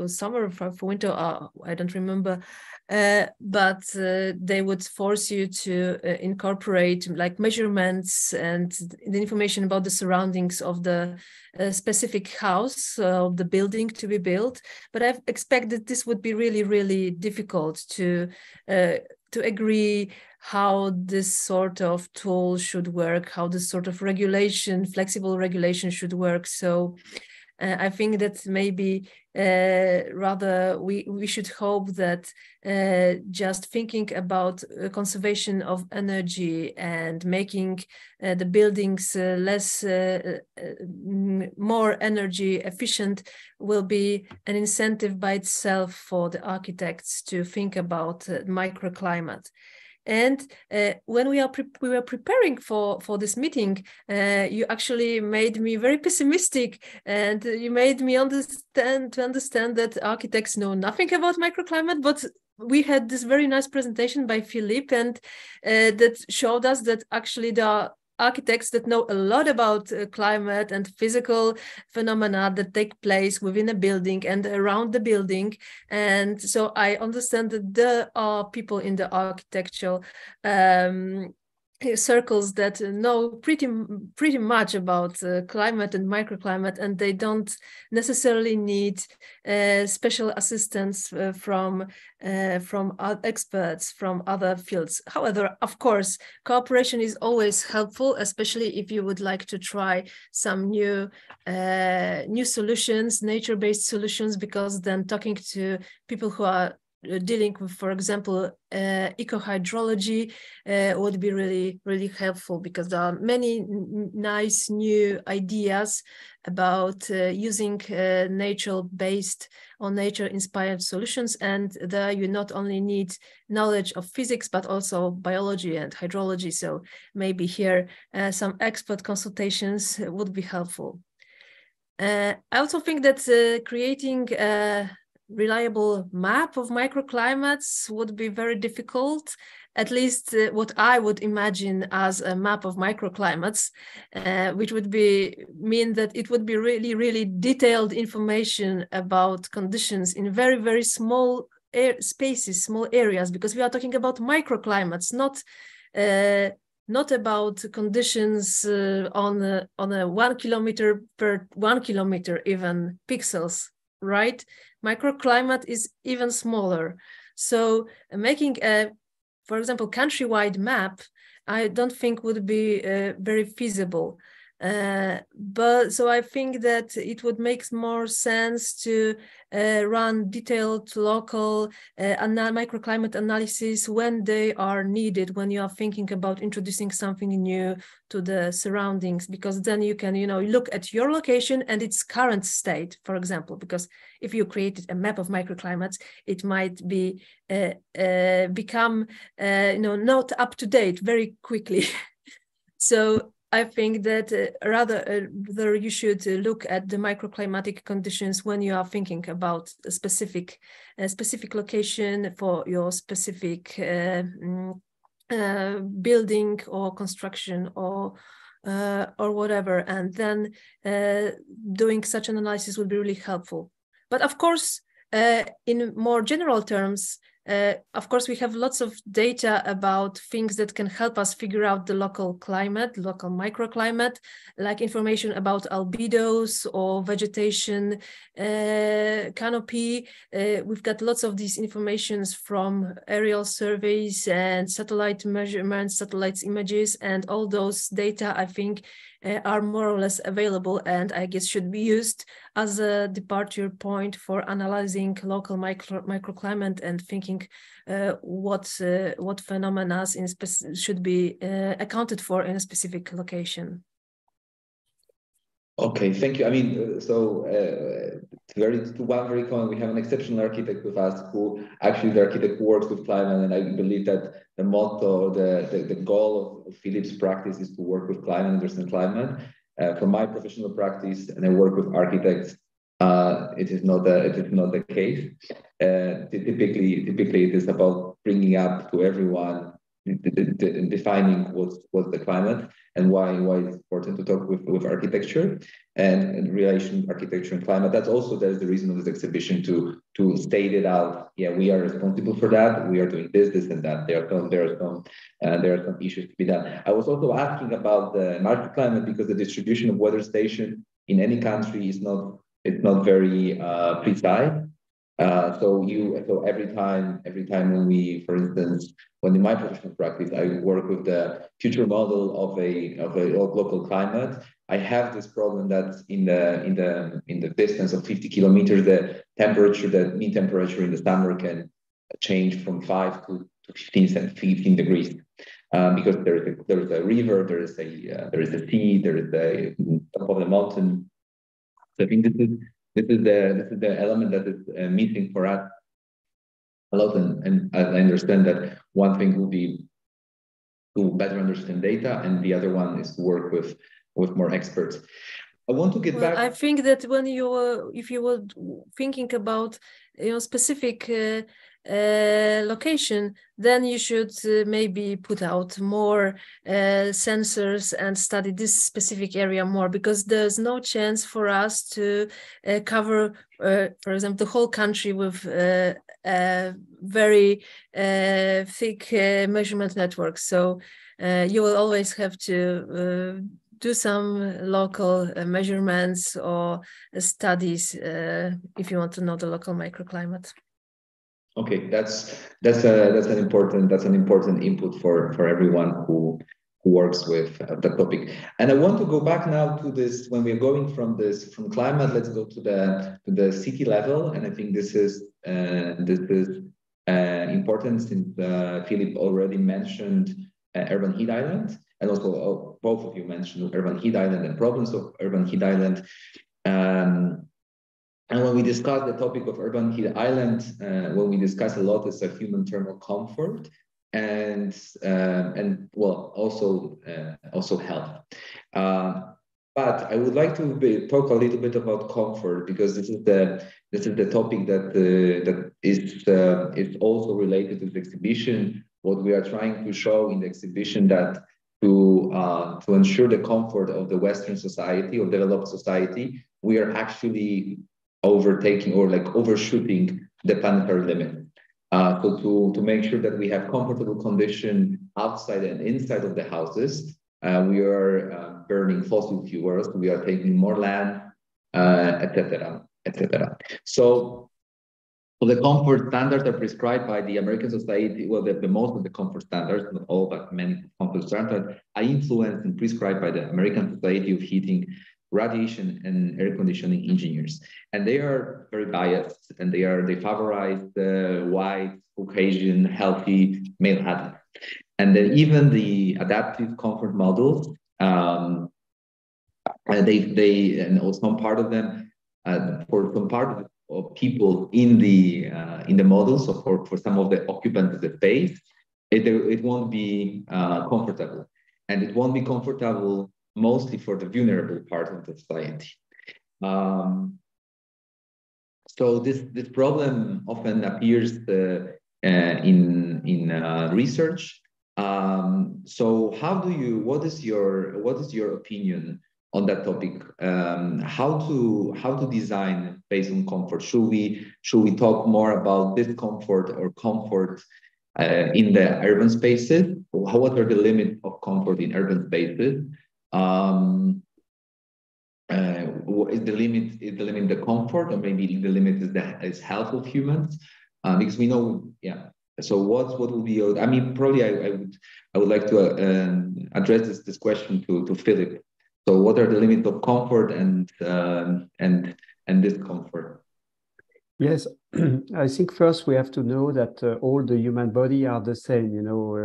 summer, for winter, I don't remember, but they would force you to incorporate like measurements and the information about the surroundings of the specific house of the building to be built. But I expect that this would be really, really difficult to agree how this sort of tool should work, how this sort of regulation, flexible regulation should work. So I think that maybe rather we should hope that just thinking about conservation of energy and making the buildings more energy efficient will be an incentive by itself for the architects to think about microclimate. And when we were preparing for this meeting, you actually made me very pessimistic, and you made me understand that architects know nothing about microclimate. But we had this very nice presentation by Philippe, and that showed us that actually there are architects that know a lot about climate and physical phenomena that take place within a building and around the building. And so I understand that there are people in the architectural circles that know pretty much about climate and microclimate, and they don't necessarily need special assistance from experts from other fields. However, of course, cooperation is always helpful, especially if you would like to try some new solutions, nature-based solutions, because then talking to people who are dealing with, for example, eco-hydrology would be really, really helpful, because there are many nice new ideas about using nature-based or nature-inspired solutions. And there you not only need knowledge of physics, but also biology and hydrology. So maybe here some expert consultations would be helpful. I also think that creating a reliable map of microclimates would be very difficult, at least what I would imagine as a map of microclimates, which would mean that it would be really, really detailed information about conditions in very, very small spaces, small areas, because we are talking about microclimates, not about conditions on a 1 kilometer per 1 kilometer, even pixels, right? Microclimate is even smaller. So making a, for example, countrywide map, I don't think would be very feasible. But so I think that it would make more sense to run detailed local microclimate analysis when they are needed, when you are thinking about introducing something new to the surroundings, because then you can, look at your location and its current state, for example, because if you created a map of microclimates, it might be become not up to date very quickly. So I think that rather you should look at the microclimatic conditions when you are thinking about a specific location for your specific building or construction or whatever, and then doing such an analysis would be really helpful. But of course, in more general terms, of course, we have lots of data about things that can help us figure out the local climate, local microclimate, like information about albedos or vegetation canopy. We've got lots of these informations from aerial surveys and satellite measurements, satellite images, and all those data, I think, are more or less available, and I guess should be used as a departure point for analyzing local microclimate and thinking what phenomena should be accounted for in a specific location. Okay, thank you. I mean, so one very common. We have an exceptional architect with us who actually the architect works with climate, and I believe that the motto, the goal of Philippe's practice is to work with climate, understand climate. From my professional practice, and I work with architects, it is not the case. Typically, it is about bringing up to everyone, defining what's the climate and why it's important to talk with architecture and in relation to architecture and climate. That's the reason of this exhibition, to state it out. Yeah, we are responsible for that. We are doing this and that. There are some issues to be done. I was also asking about the microclimate because the distribution of weather station in any country is not very precise. So every time when we, for instance, when in my professional practice, I work with the future model of a local climate, I have this problem that in the distance of 50 kilometers, the mean temperature in the summer can change from 5 to 15 degrees, because there is a river, there is a sea, there is the top of the mountain. So I think this is the element that is missing for us a lot, and I understand that one thing would be to better understand data, and the other one is to work with more experts. I want to get back. I think that if you were thinking about specific location, then you should maybe put out more sensors and study this specific area more, because there's no chance for us to cover, for example, the whole country with very thick measurement networks. So you will always have to do some local measurements or studies if you want to know the local microclimate. Okay, that's an important input for everyone who works with the topic. And I want to go back now to this. When we're going from climate, let's go to the city level. And I think this is important since Philippe already mentioned urban heat island, and also both of you mentioned urban heat island and problems of urban heat island. And when we discuss the topic of urban heat island, when we discuss a lot is a human thermal comfort and well also health. But I would like to talk a little bit about comfort, because this is the topic that is also related to the exhibition. What we are trying to show in the exhibition, that to ensure the comfort of the Western society or developed society, we are actually overtaking or like overshooting the planetary limit. So to make sure that we have comfortable condition outside and inside of the houses, we are burning fossil fuels, we are taking more land, etc., etc. So the comfort standards are prescribed by the American society. Well, the most of the comfort standards, not all, but many comfort standards, are influenced and prescribed by the American Society of Heating, Radiation and Air Conditioning Engineers, and they are very biased, and they favorize the white, Caucasian, healthy male adult. And then even the adaptive comfort models, and some part of them, for some part of people in the models, so for some of the occupants of the space, it won't be comfortable, and it won't be comfortable mostly for the vulnerable part of the society. So this problem often appears in research. So what is your opinion on that topic? How to design based on comfort? Should we talk more about discomfort or comfort in the urban spaces? What are the limits of comfort in urban spaces? Is the limit the comfort, or maybe the limit is health of humans? Because we know, yeah. So what will be your? I mean, probably I would like to address this question to Philippe. So what are the limits of comfort and discomfort? Yes, I think first we have to know that all the human body are the same. You know,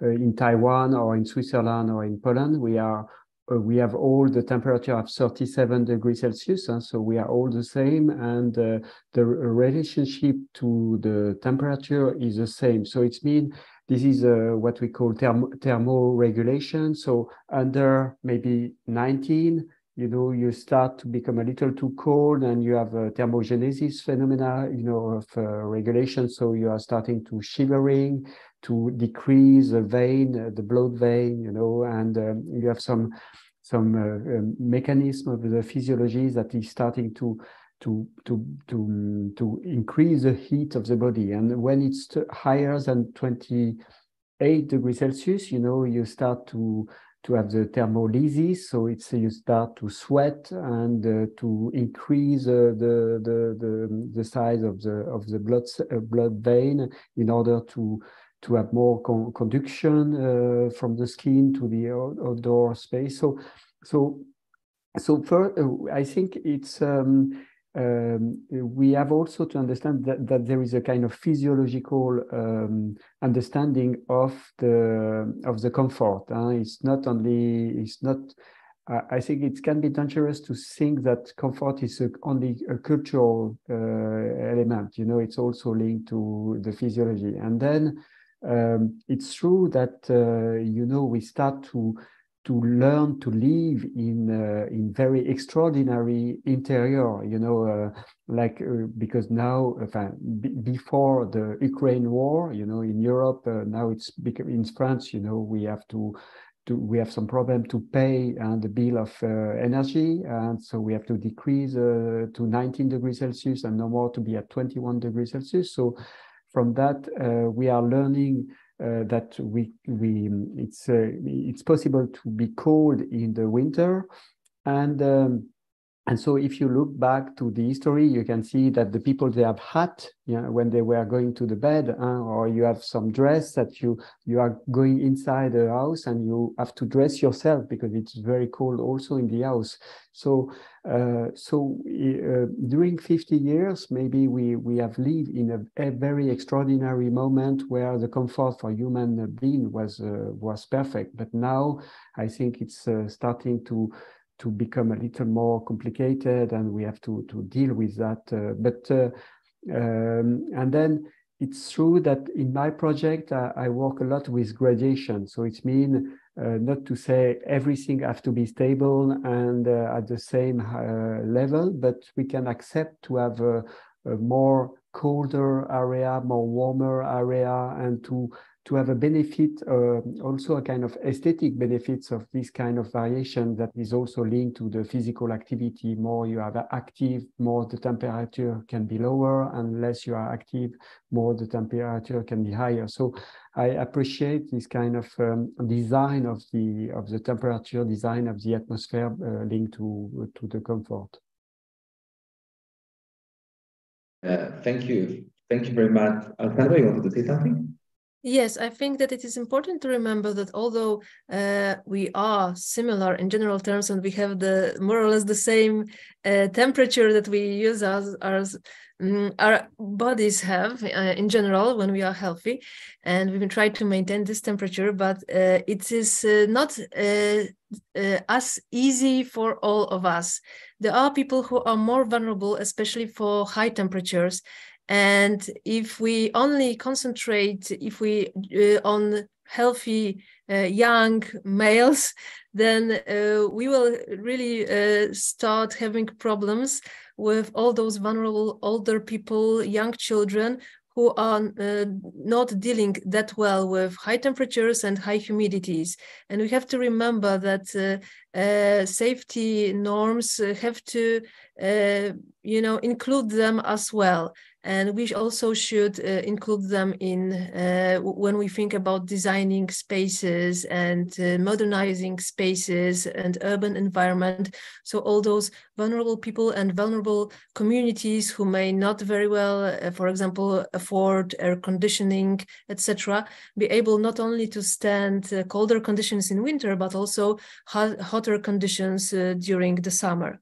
in Taiwan or in Switzerland or in Poland, we have all the temperature of 37 degrees Celsius, so we are all the same, and the relationship to the temperature is the same. So it means this is what we call thermoregulation. So under maybe 19, you know, you start to become a little too cold, and you have a thermogenesis phenomena, you know, of regulation. So you are starting to shivering, to decrease the vein, the blood vein, you know, and you have some mechanism of the physiology that is starting to increase the heat of the body. And when it's higher than 28 degrees Celsius, you know, you start to have the thermolysis, so you start to sweat and to increase the size of the blood vein in order to have more conduction from the skin to the outdoor space. So first, I think it's we have also to understand that there is a kind of physiological understanding of the comfort. It's not. I think it can be dangerous to think that comfort is only a cultural element. You know, it's also linked to the physiology. And then it's true that you know, we start to learn to live in very extraordinary interior, you know, because now, before the Ukraine war, you know, in Europe, now it's in France, you know, we have some problem to pay the bill of energy, and so we have to decrease to 19 degrees Celsius and no more to be at 21 degrees Celsius. So from that, we are learning that it's possible to be cold in the winter, and And so if you look back to the history, you can see that the people, they have hat, when they were going to the bed, or you have some dress that you are going inside the house and you have to dress yourself because it's very cold also in the house. So during 50 years, maybe we have lived in a very extraordinary moment where the comfort for human being was perfect. But now I think it's starting to become a little more complicated, and we have to deal with that. And then it's true that in my project, I work a lot with gradation. So it means not to say everything has to be stable and at the same level, but we can accept to have a more colder area, more warmer area, and to have a benefit, also a kind of aesthetic benefits of this kind of variation that is also linked to the physical activity. More you are active, more the temperature can be lower, and less you are active, more the temperature can be higher. So I appreciate this kind of design of the temperature, design of the atmosphere linked to the comfort. Thank you very much. Aleksandra, you wanted to say something? Yes, I think that it is important to remember that although we are similar in general terms and we have the more or less the same temperature that we use as our bodies have in general when we are healthy, and we can try to maintain this temperature, but it is not as easy for all of us. There are people who are more vulnerable, especially for high temperatures. And if we only concentrate, on healthy young males, then we will really start having problems with all those vulnerable older people, young children who are not dealing that well with high temperatures and high humidities. And we have to remember that safety norms have to, include them as well. And we also should include them in when we think about designing spaces and modernizing spaces and urban environment. So all those vulnerable people and vulnerable communities who may not very well, for example, afford air conditioning, etc., be able not only to stand colder conditions in winter, but also hotter conditions during the summer.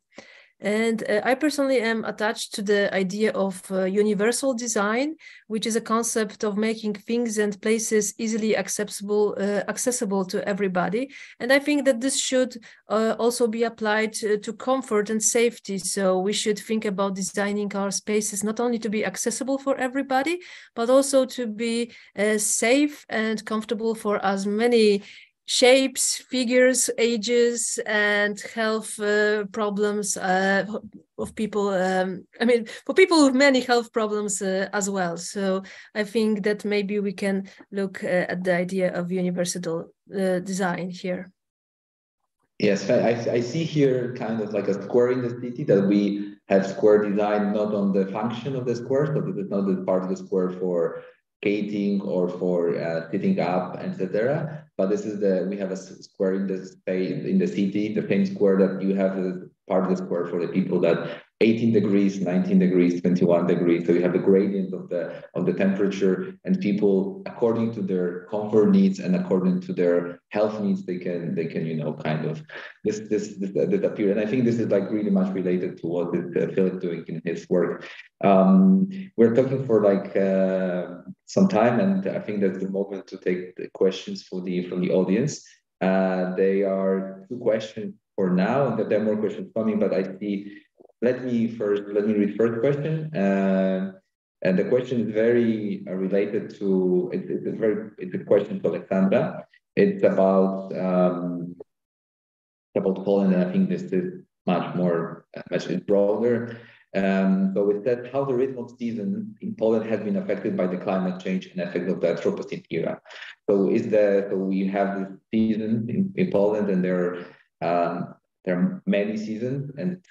And I personally am attached to the idea of universal design, which is a concept of making things and places easily accessible to everybody. And I think that this should also be applied to comfort and safety. So we should think about designing our spaces not only to be accessible for everybody, but also to be safe and comfortable for as many shapes, figures, ages, and health problems of people. For people with many health problems as well. So I think that maybe we can look at the idea of universal design here. Yes, I see here kind of like a square in the city, that we have square design not on the function of the square, so this is not the part of the square for skating or for sitting up, etc. But this is we have a square in the space in the city, the same square that you have as part of the square for the people that 18 degrees, 19 degrees, 21 degrees. So you have the gradient of the temperature, and people, according to their comfort needs and according to their health needs, they can kind of this appear. And I think this is like really much related to what Philippe doing in his work. We're talking for like some time, and I think that's the moment to take the questions from the audience. They are 2 questions for now, and there are more questions coming, but I see. Let me read first question, and the question is very related to it's a question to Aleksandra. It's about Poland, and I think this is much broader. So it said how the rhythm of season in Poland has been affected by the climate change and effect of the Anthropocene era. So we have this season in Poland, and there are many seasons, and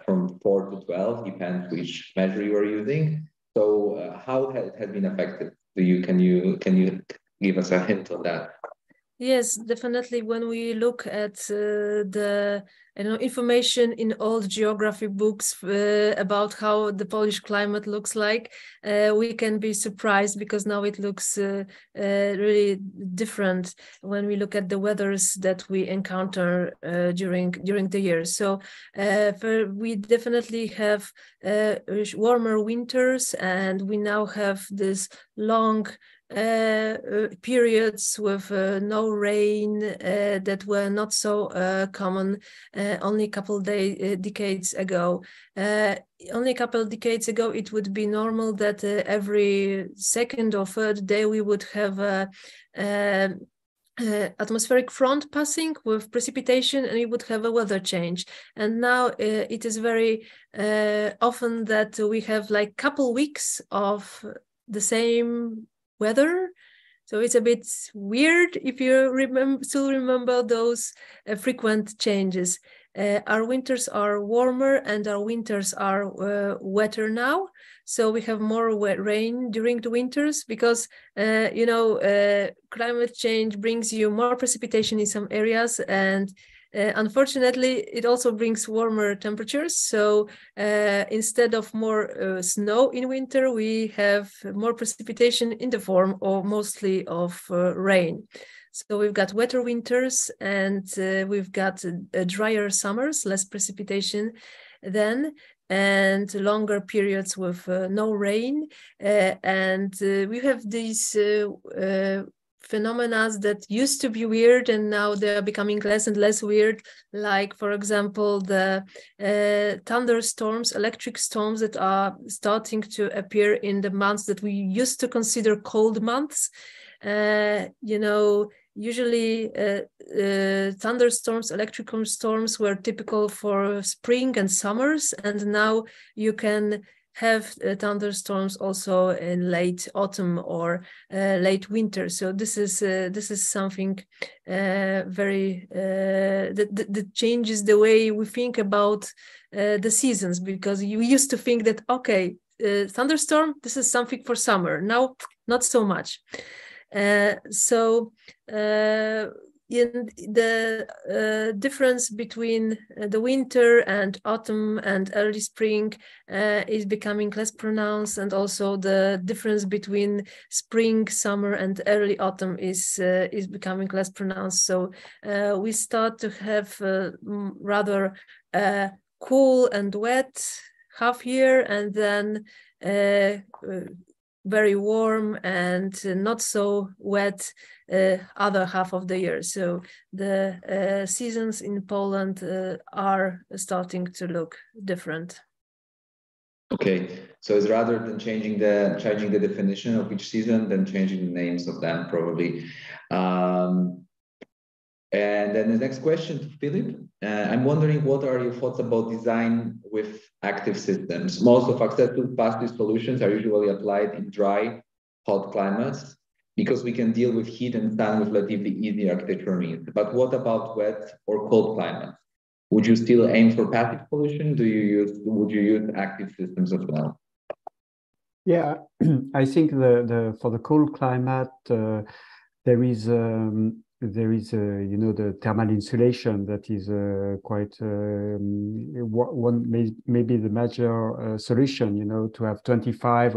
from 4 to 12 depends which measure you are using. So how it has been affected? Can you give us a hint on that? Yes, definitely. When we look at the information in old geography books about how the Polish climate looks like, we can be surprised because now it looks really different when we look at the weathers that we encounter during the year. So we definitely have warmer winters, and we now have this long periods with no rain that were not so common only a couple decades ago. Only a couple of decades ago, it would be normal that every second or third day we would have atmospheric front passing with precipitation, and we would have a weather change. And now it is very often that we have like couple weeks of the same weather. So it's a bit weird if you still remember those frequent changes. Our winters are warmer and our winters are wetter now. So we have more wet rain during the winters because, climate change brings you more precipitation in some areas, and unfortunately, it also brings warmer temperatures. So instead of more snow in winter, we have more precipitation in the form or mostly of rain. So we've got wetter winters, and we've got drier summers, less precipitation then, and longer periods with no rain. And we have these phenomena that used to be weird, and now they are becoming less and less weird. Like, for example, the thunderstorms, electric storms that are starting to appear in the months that we used to consider cold months. Usually thunderstorms, electrical storms were typical for spring and summers, and now you can have thunderstorms also in late autumn or late winter. So this is something very that changes the way we think about the seasons, because you used to think that, okay, thunderstorm, this is something for summer. Now, not so much. In the difference between the winter and autumn and early spring is becoming less pronounced, and also the difference between spring, summer, and early autumn is becoming less pronounced. So we start to have rather cool and wet half year, and then very warm and not so wet other half of the year. So the seasons in Poland are starting to look different. Okay, so it's rather than changing the definition of each season than changing the names of them, probably. And then the next question to Philippe. I'm wondering, what are your thoughts about design with active systems? Most of successful passive solutions are usually applied in dry, hot climates because we can deal with heat and sun with relatively easy architectural needs. But what about wet or cold climates? Would you still aim for passive solution? Would you use active systems as well? Yeah, I think for the cold climate, there is the thermal insulation that is quite maybe the major solution, to have 25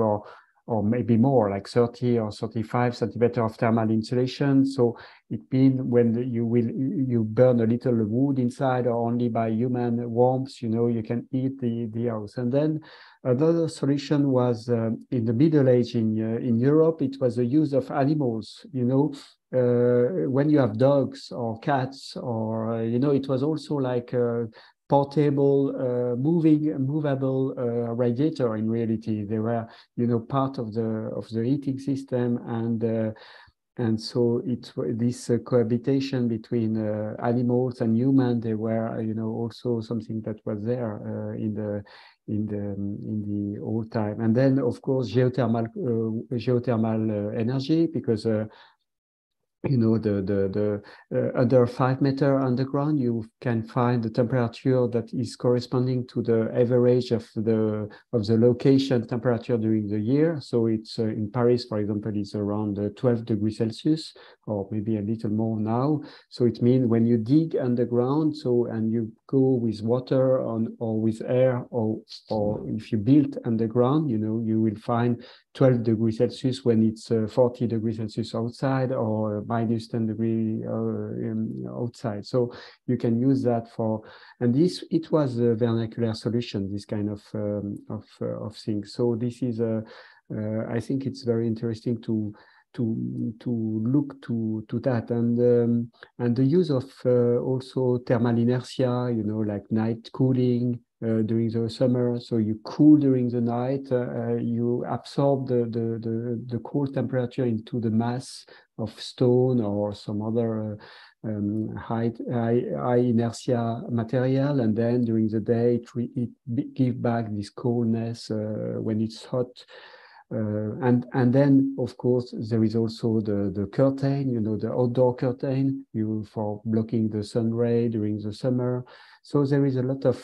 or maybe more, like 30 or 35 centimeters of thermal insulation. So it means when you burn a little wood inside, or only by human warmth, you can heat the house. And then another solution was in the Middle Age in Europe, it was the use of animals, when you have dogs or cats, or it was also like a portable, movable radiator. In reality, they were part of the heating system, and so this cohabitation between animals and humans, they were also something that was there in the old time. And then, of course, geothermal energy, because you know, the under 5 meters underground, you can find the temperature that is corresponding to the average of the location temperature during the year. So it's in Paris, for example, it's around 12 degrees Celsius, or maybe a little more now. So it means when you dig underground, so and you go with water or with air, or if you build underground, you know, you will find 12 degrees Celsius when it's 40 degrees Celsius outside, or minus 10 degrees outside. So you can use that for, and it was a vernacular solution, this kind of things. So this is I think it's very interesting to look to that, and the use of also thermal inertia, you know, like night cooling during the summer. So you cool during the night, you absorb the cold temperature into the mass of stone or some other high inertia material, and then during the day it gives back this coldness when it's hot. And then, of course, there is also the curtain, you know, the outdoor curtain for blocking the sun ray during the summer. So there is a lot of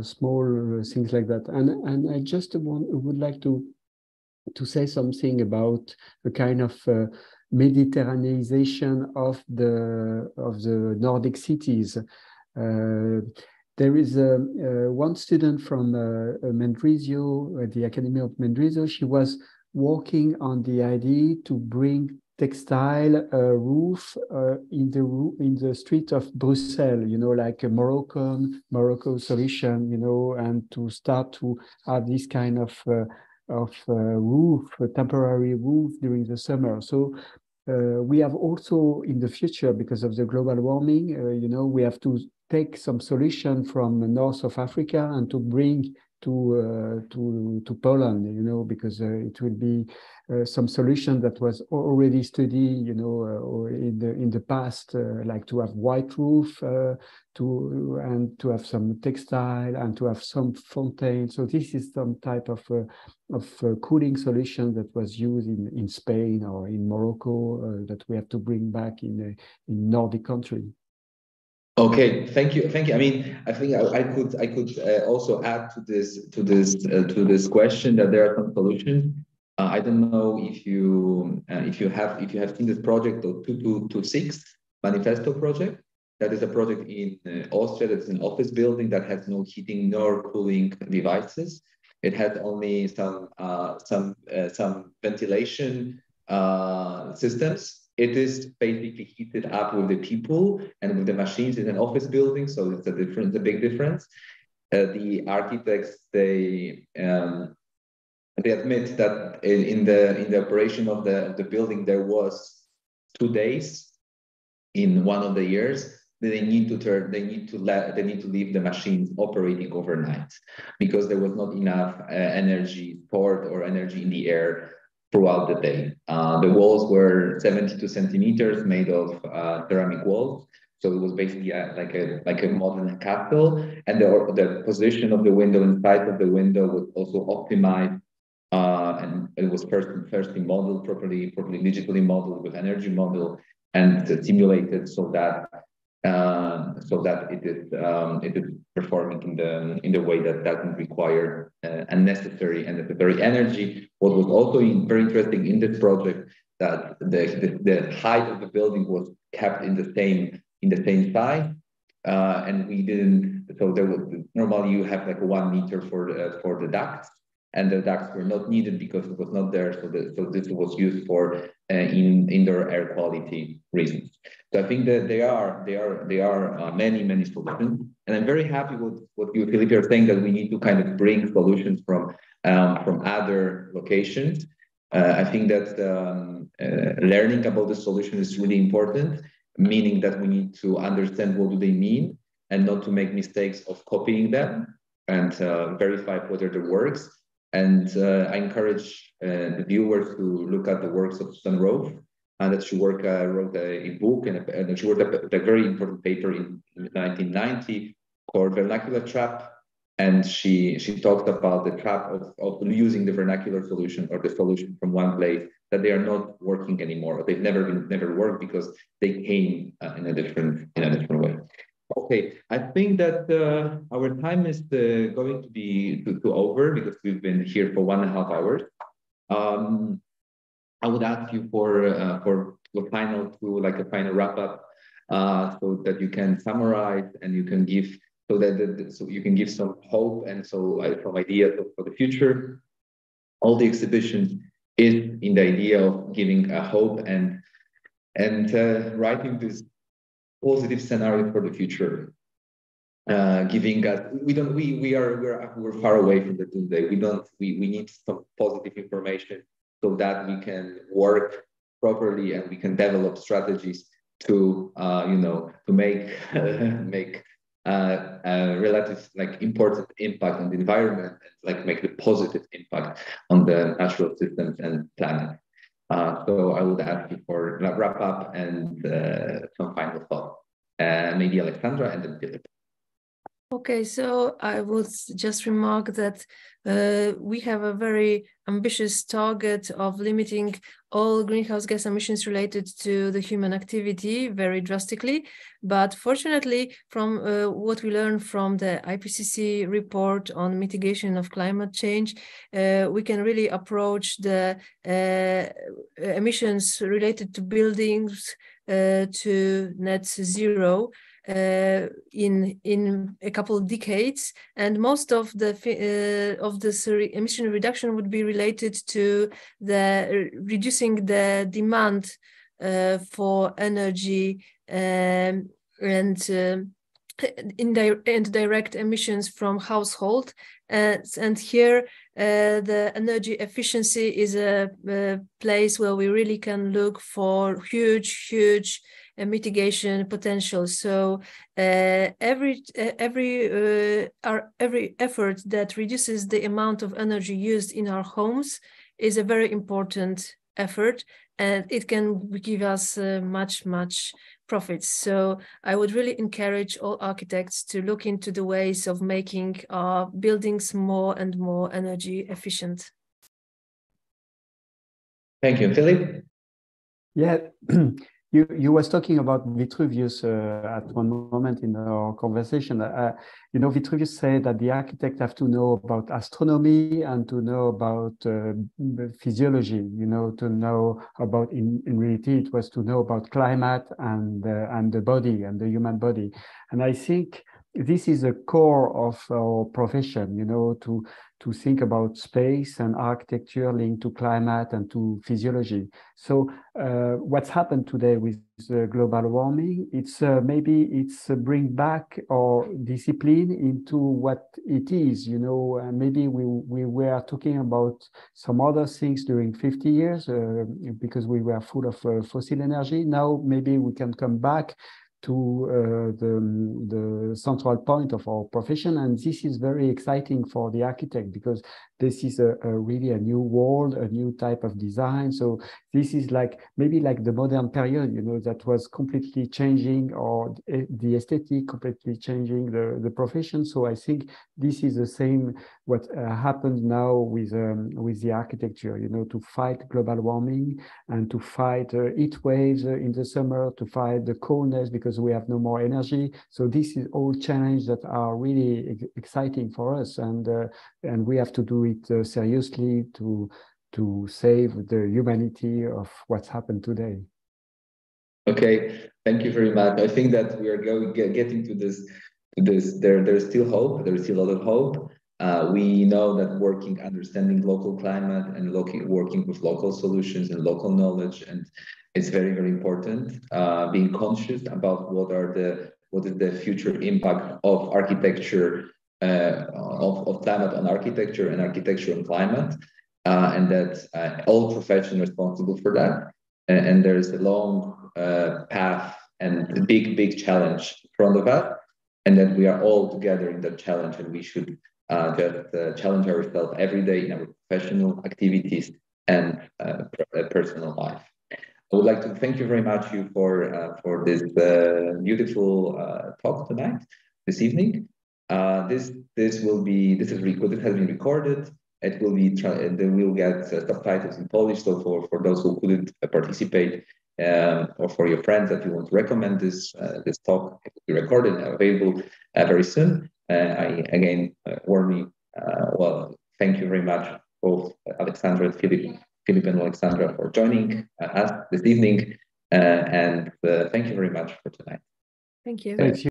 small things like that. And I just would like to say something about the kind of Mediterraneization of the Nordic cities. There is one student from Mendrisio, the Academy of Mendrisio. She was working on the idea to bring textile roof in the street of Brussels, you know, like a Morocco solution, you know, and to start to have this kind of roof, a temporary roof during the summer. So we have also in the future, because of the global warming, you know, we have to take some solution from the north of Africa and to bring to Poland, you know, because it will be some solution that was already studied, you know, in the past, like to have white roof, and to have some textile and to have some fountain. So this is some type of cooling solution that was used in Spain or in Morocco that we have to bring back in Nordic country. Okay, thank you. I mean, I think I could also add to this question that there are some solutions. I don't know if you have seen this project, the 2226 Manifesto project. That is a project in Austria. That's an office building that has no heating nor cooling devices. It has only some ventilation systems. It is basically heated up with the people and with the machines in an office building, so it's a big difference. The architects they admit that in the operation of the building there was 2 days in one of the years. They need to leave the machines operating overnight because there was not enough energy stored or energy in the air throughout the day. The walls were 72 centimeters made of ceramic walls. So it was basically like a modern castle. And the position of the window and size of the window was also optimized. And it was first modeled properly digitally modeled with energy model and simulated so that it is performing in the way that doesn't require unnecessary and necessary energy. What was also very interesting in this project that the height of the building was kept in the same size, and we didn't. So there was normally you have like 1 meter for the ducts, and the ducts were not needed because it was not there. So this was used for indoor air quality reasons. So I think that there are many solutions, and I'm very happy with what you, Philippe, are saying, that we need to kind of bring solutions from other locations. I think that learning about the solution is really important, meaning that we need to understand what do they mean and not to make mistakes of copying them and verify whether it works. And I encourage the viewers to look at the works of Susan Rove, and that she wrote a book and she wrote a very important paper in 1990 called Vernacular Trap, And she talked about the trap of using the vernacular solution or the solution from one place, that they are not working anymore. Or they've never worked because they came in a different way. Okay, I think that our time is going to be over, because we've been here for 1.5 hours. I would ask you for a final wrap up, so that you can summarize and you can give so you can give some hope and some ideas for the future. All the exhibitions is in the idea of giving a hope and writing this positive scenario for the future, giving us we're far away from the doomsday. We need some positive information so that we can work properly and we can develop strategies to make a relative important impact on the environment, and make the positive impact on the natural systems and planet. So I would ask you for a wrap up and some final thought. Maybe Aleksandra and then Philippe. Okay, so I would just remark that we have a very ambitious target of limiting all greenhouse gas emissions related to the human activity very drastically. But fortunately, from what we learned from the IPCC report on mitigation of climate change, we can really approach the emissions related to buildings to net zero in a couple of decades, and most of this emission reduction would be related to the reducing the demand for energy and indirect emissions from household, and here the energy efficiency is a place where we really can look for huge mitigation potential. So every effort that reduces the amount of energy used in our homes is a very important effort, and it can give us much profits. So I would really encourage all architects to look into the ways of making our buildings more and more energy efficient. Thank you, Philippe. Yeah. You was talking about Vitruvius at one moment in our conversation. Vitruvius said that the architect have to know about astronomy and to know about physiology. To know about in reality it was to know about climate and the body and the human body. And I think this is a core of our profession. To think about space and architecture linked to climate and to physiology. So what's happened today with global warming, it's bring back our discipline into what it is. Maybe we were talking about some other things during 50 years because we were full of fossil energy. Now maybe we can come back to the central point of our profession, and this is very exciting for the architect because this is really a new world, a new type of design. So this is maybe like the modern period, that was completely changing, or the aesthetic completely changing the profession. So I think this is the same what happens now with the architecture, to fight global warming and to fight heat waves in the summer, to fight the coldness because we have no more energy. So this is all challenges that are really exciting for us, and we have to do it seriously to save the humanity of what's happened today. Okay, thank you very much. I think that we are getting to this. There's still hope. There's still a lot of hope. We know that understanding local climate and working with local solutions and local knowledge, and it's very, very important. Being conscious about what is the future impact of architecture, of climate on architecture and architecture on climate, and that all professions are responsible for that. And there's a long path and a big challenge in front of us, and that we are all together in that challenge, and we should just challenge ourselves every day in our professional activities and personal life. I would like to thank you very much for this beautiful talk this evening. This has been recorded. It will be they will get subtitles in Polish. So for those who couldn't participate, or for your friends that you want to recommend this talk, it will be recorded and available very soon. I again warmly thank you very much, both Aleksandra, Philippe and Aleksandra, for joining us this evening, and thank you very much for tonight. Thank you. Thank you.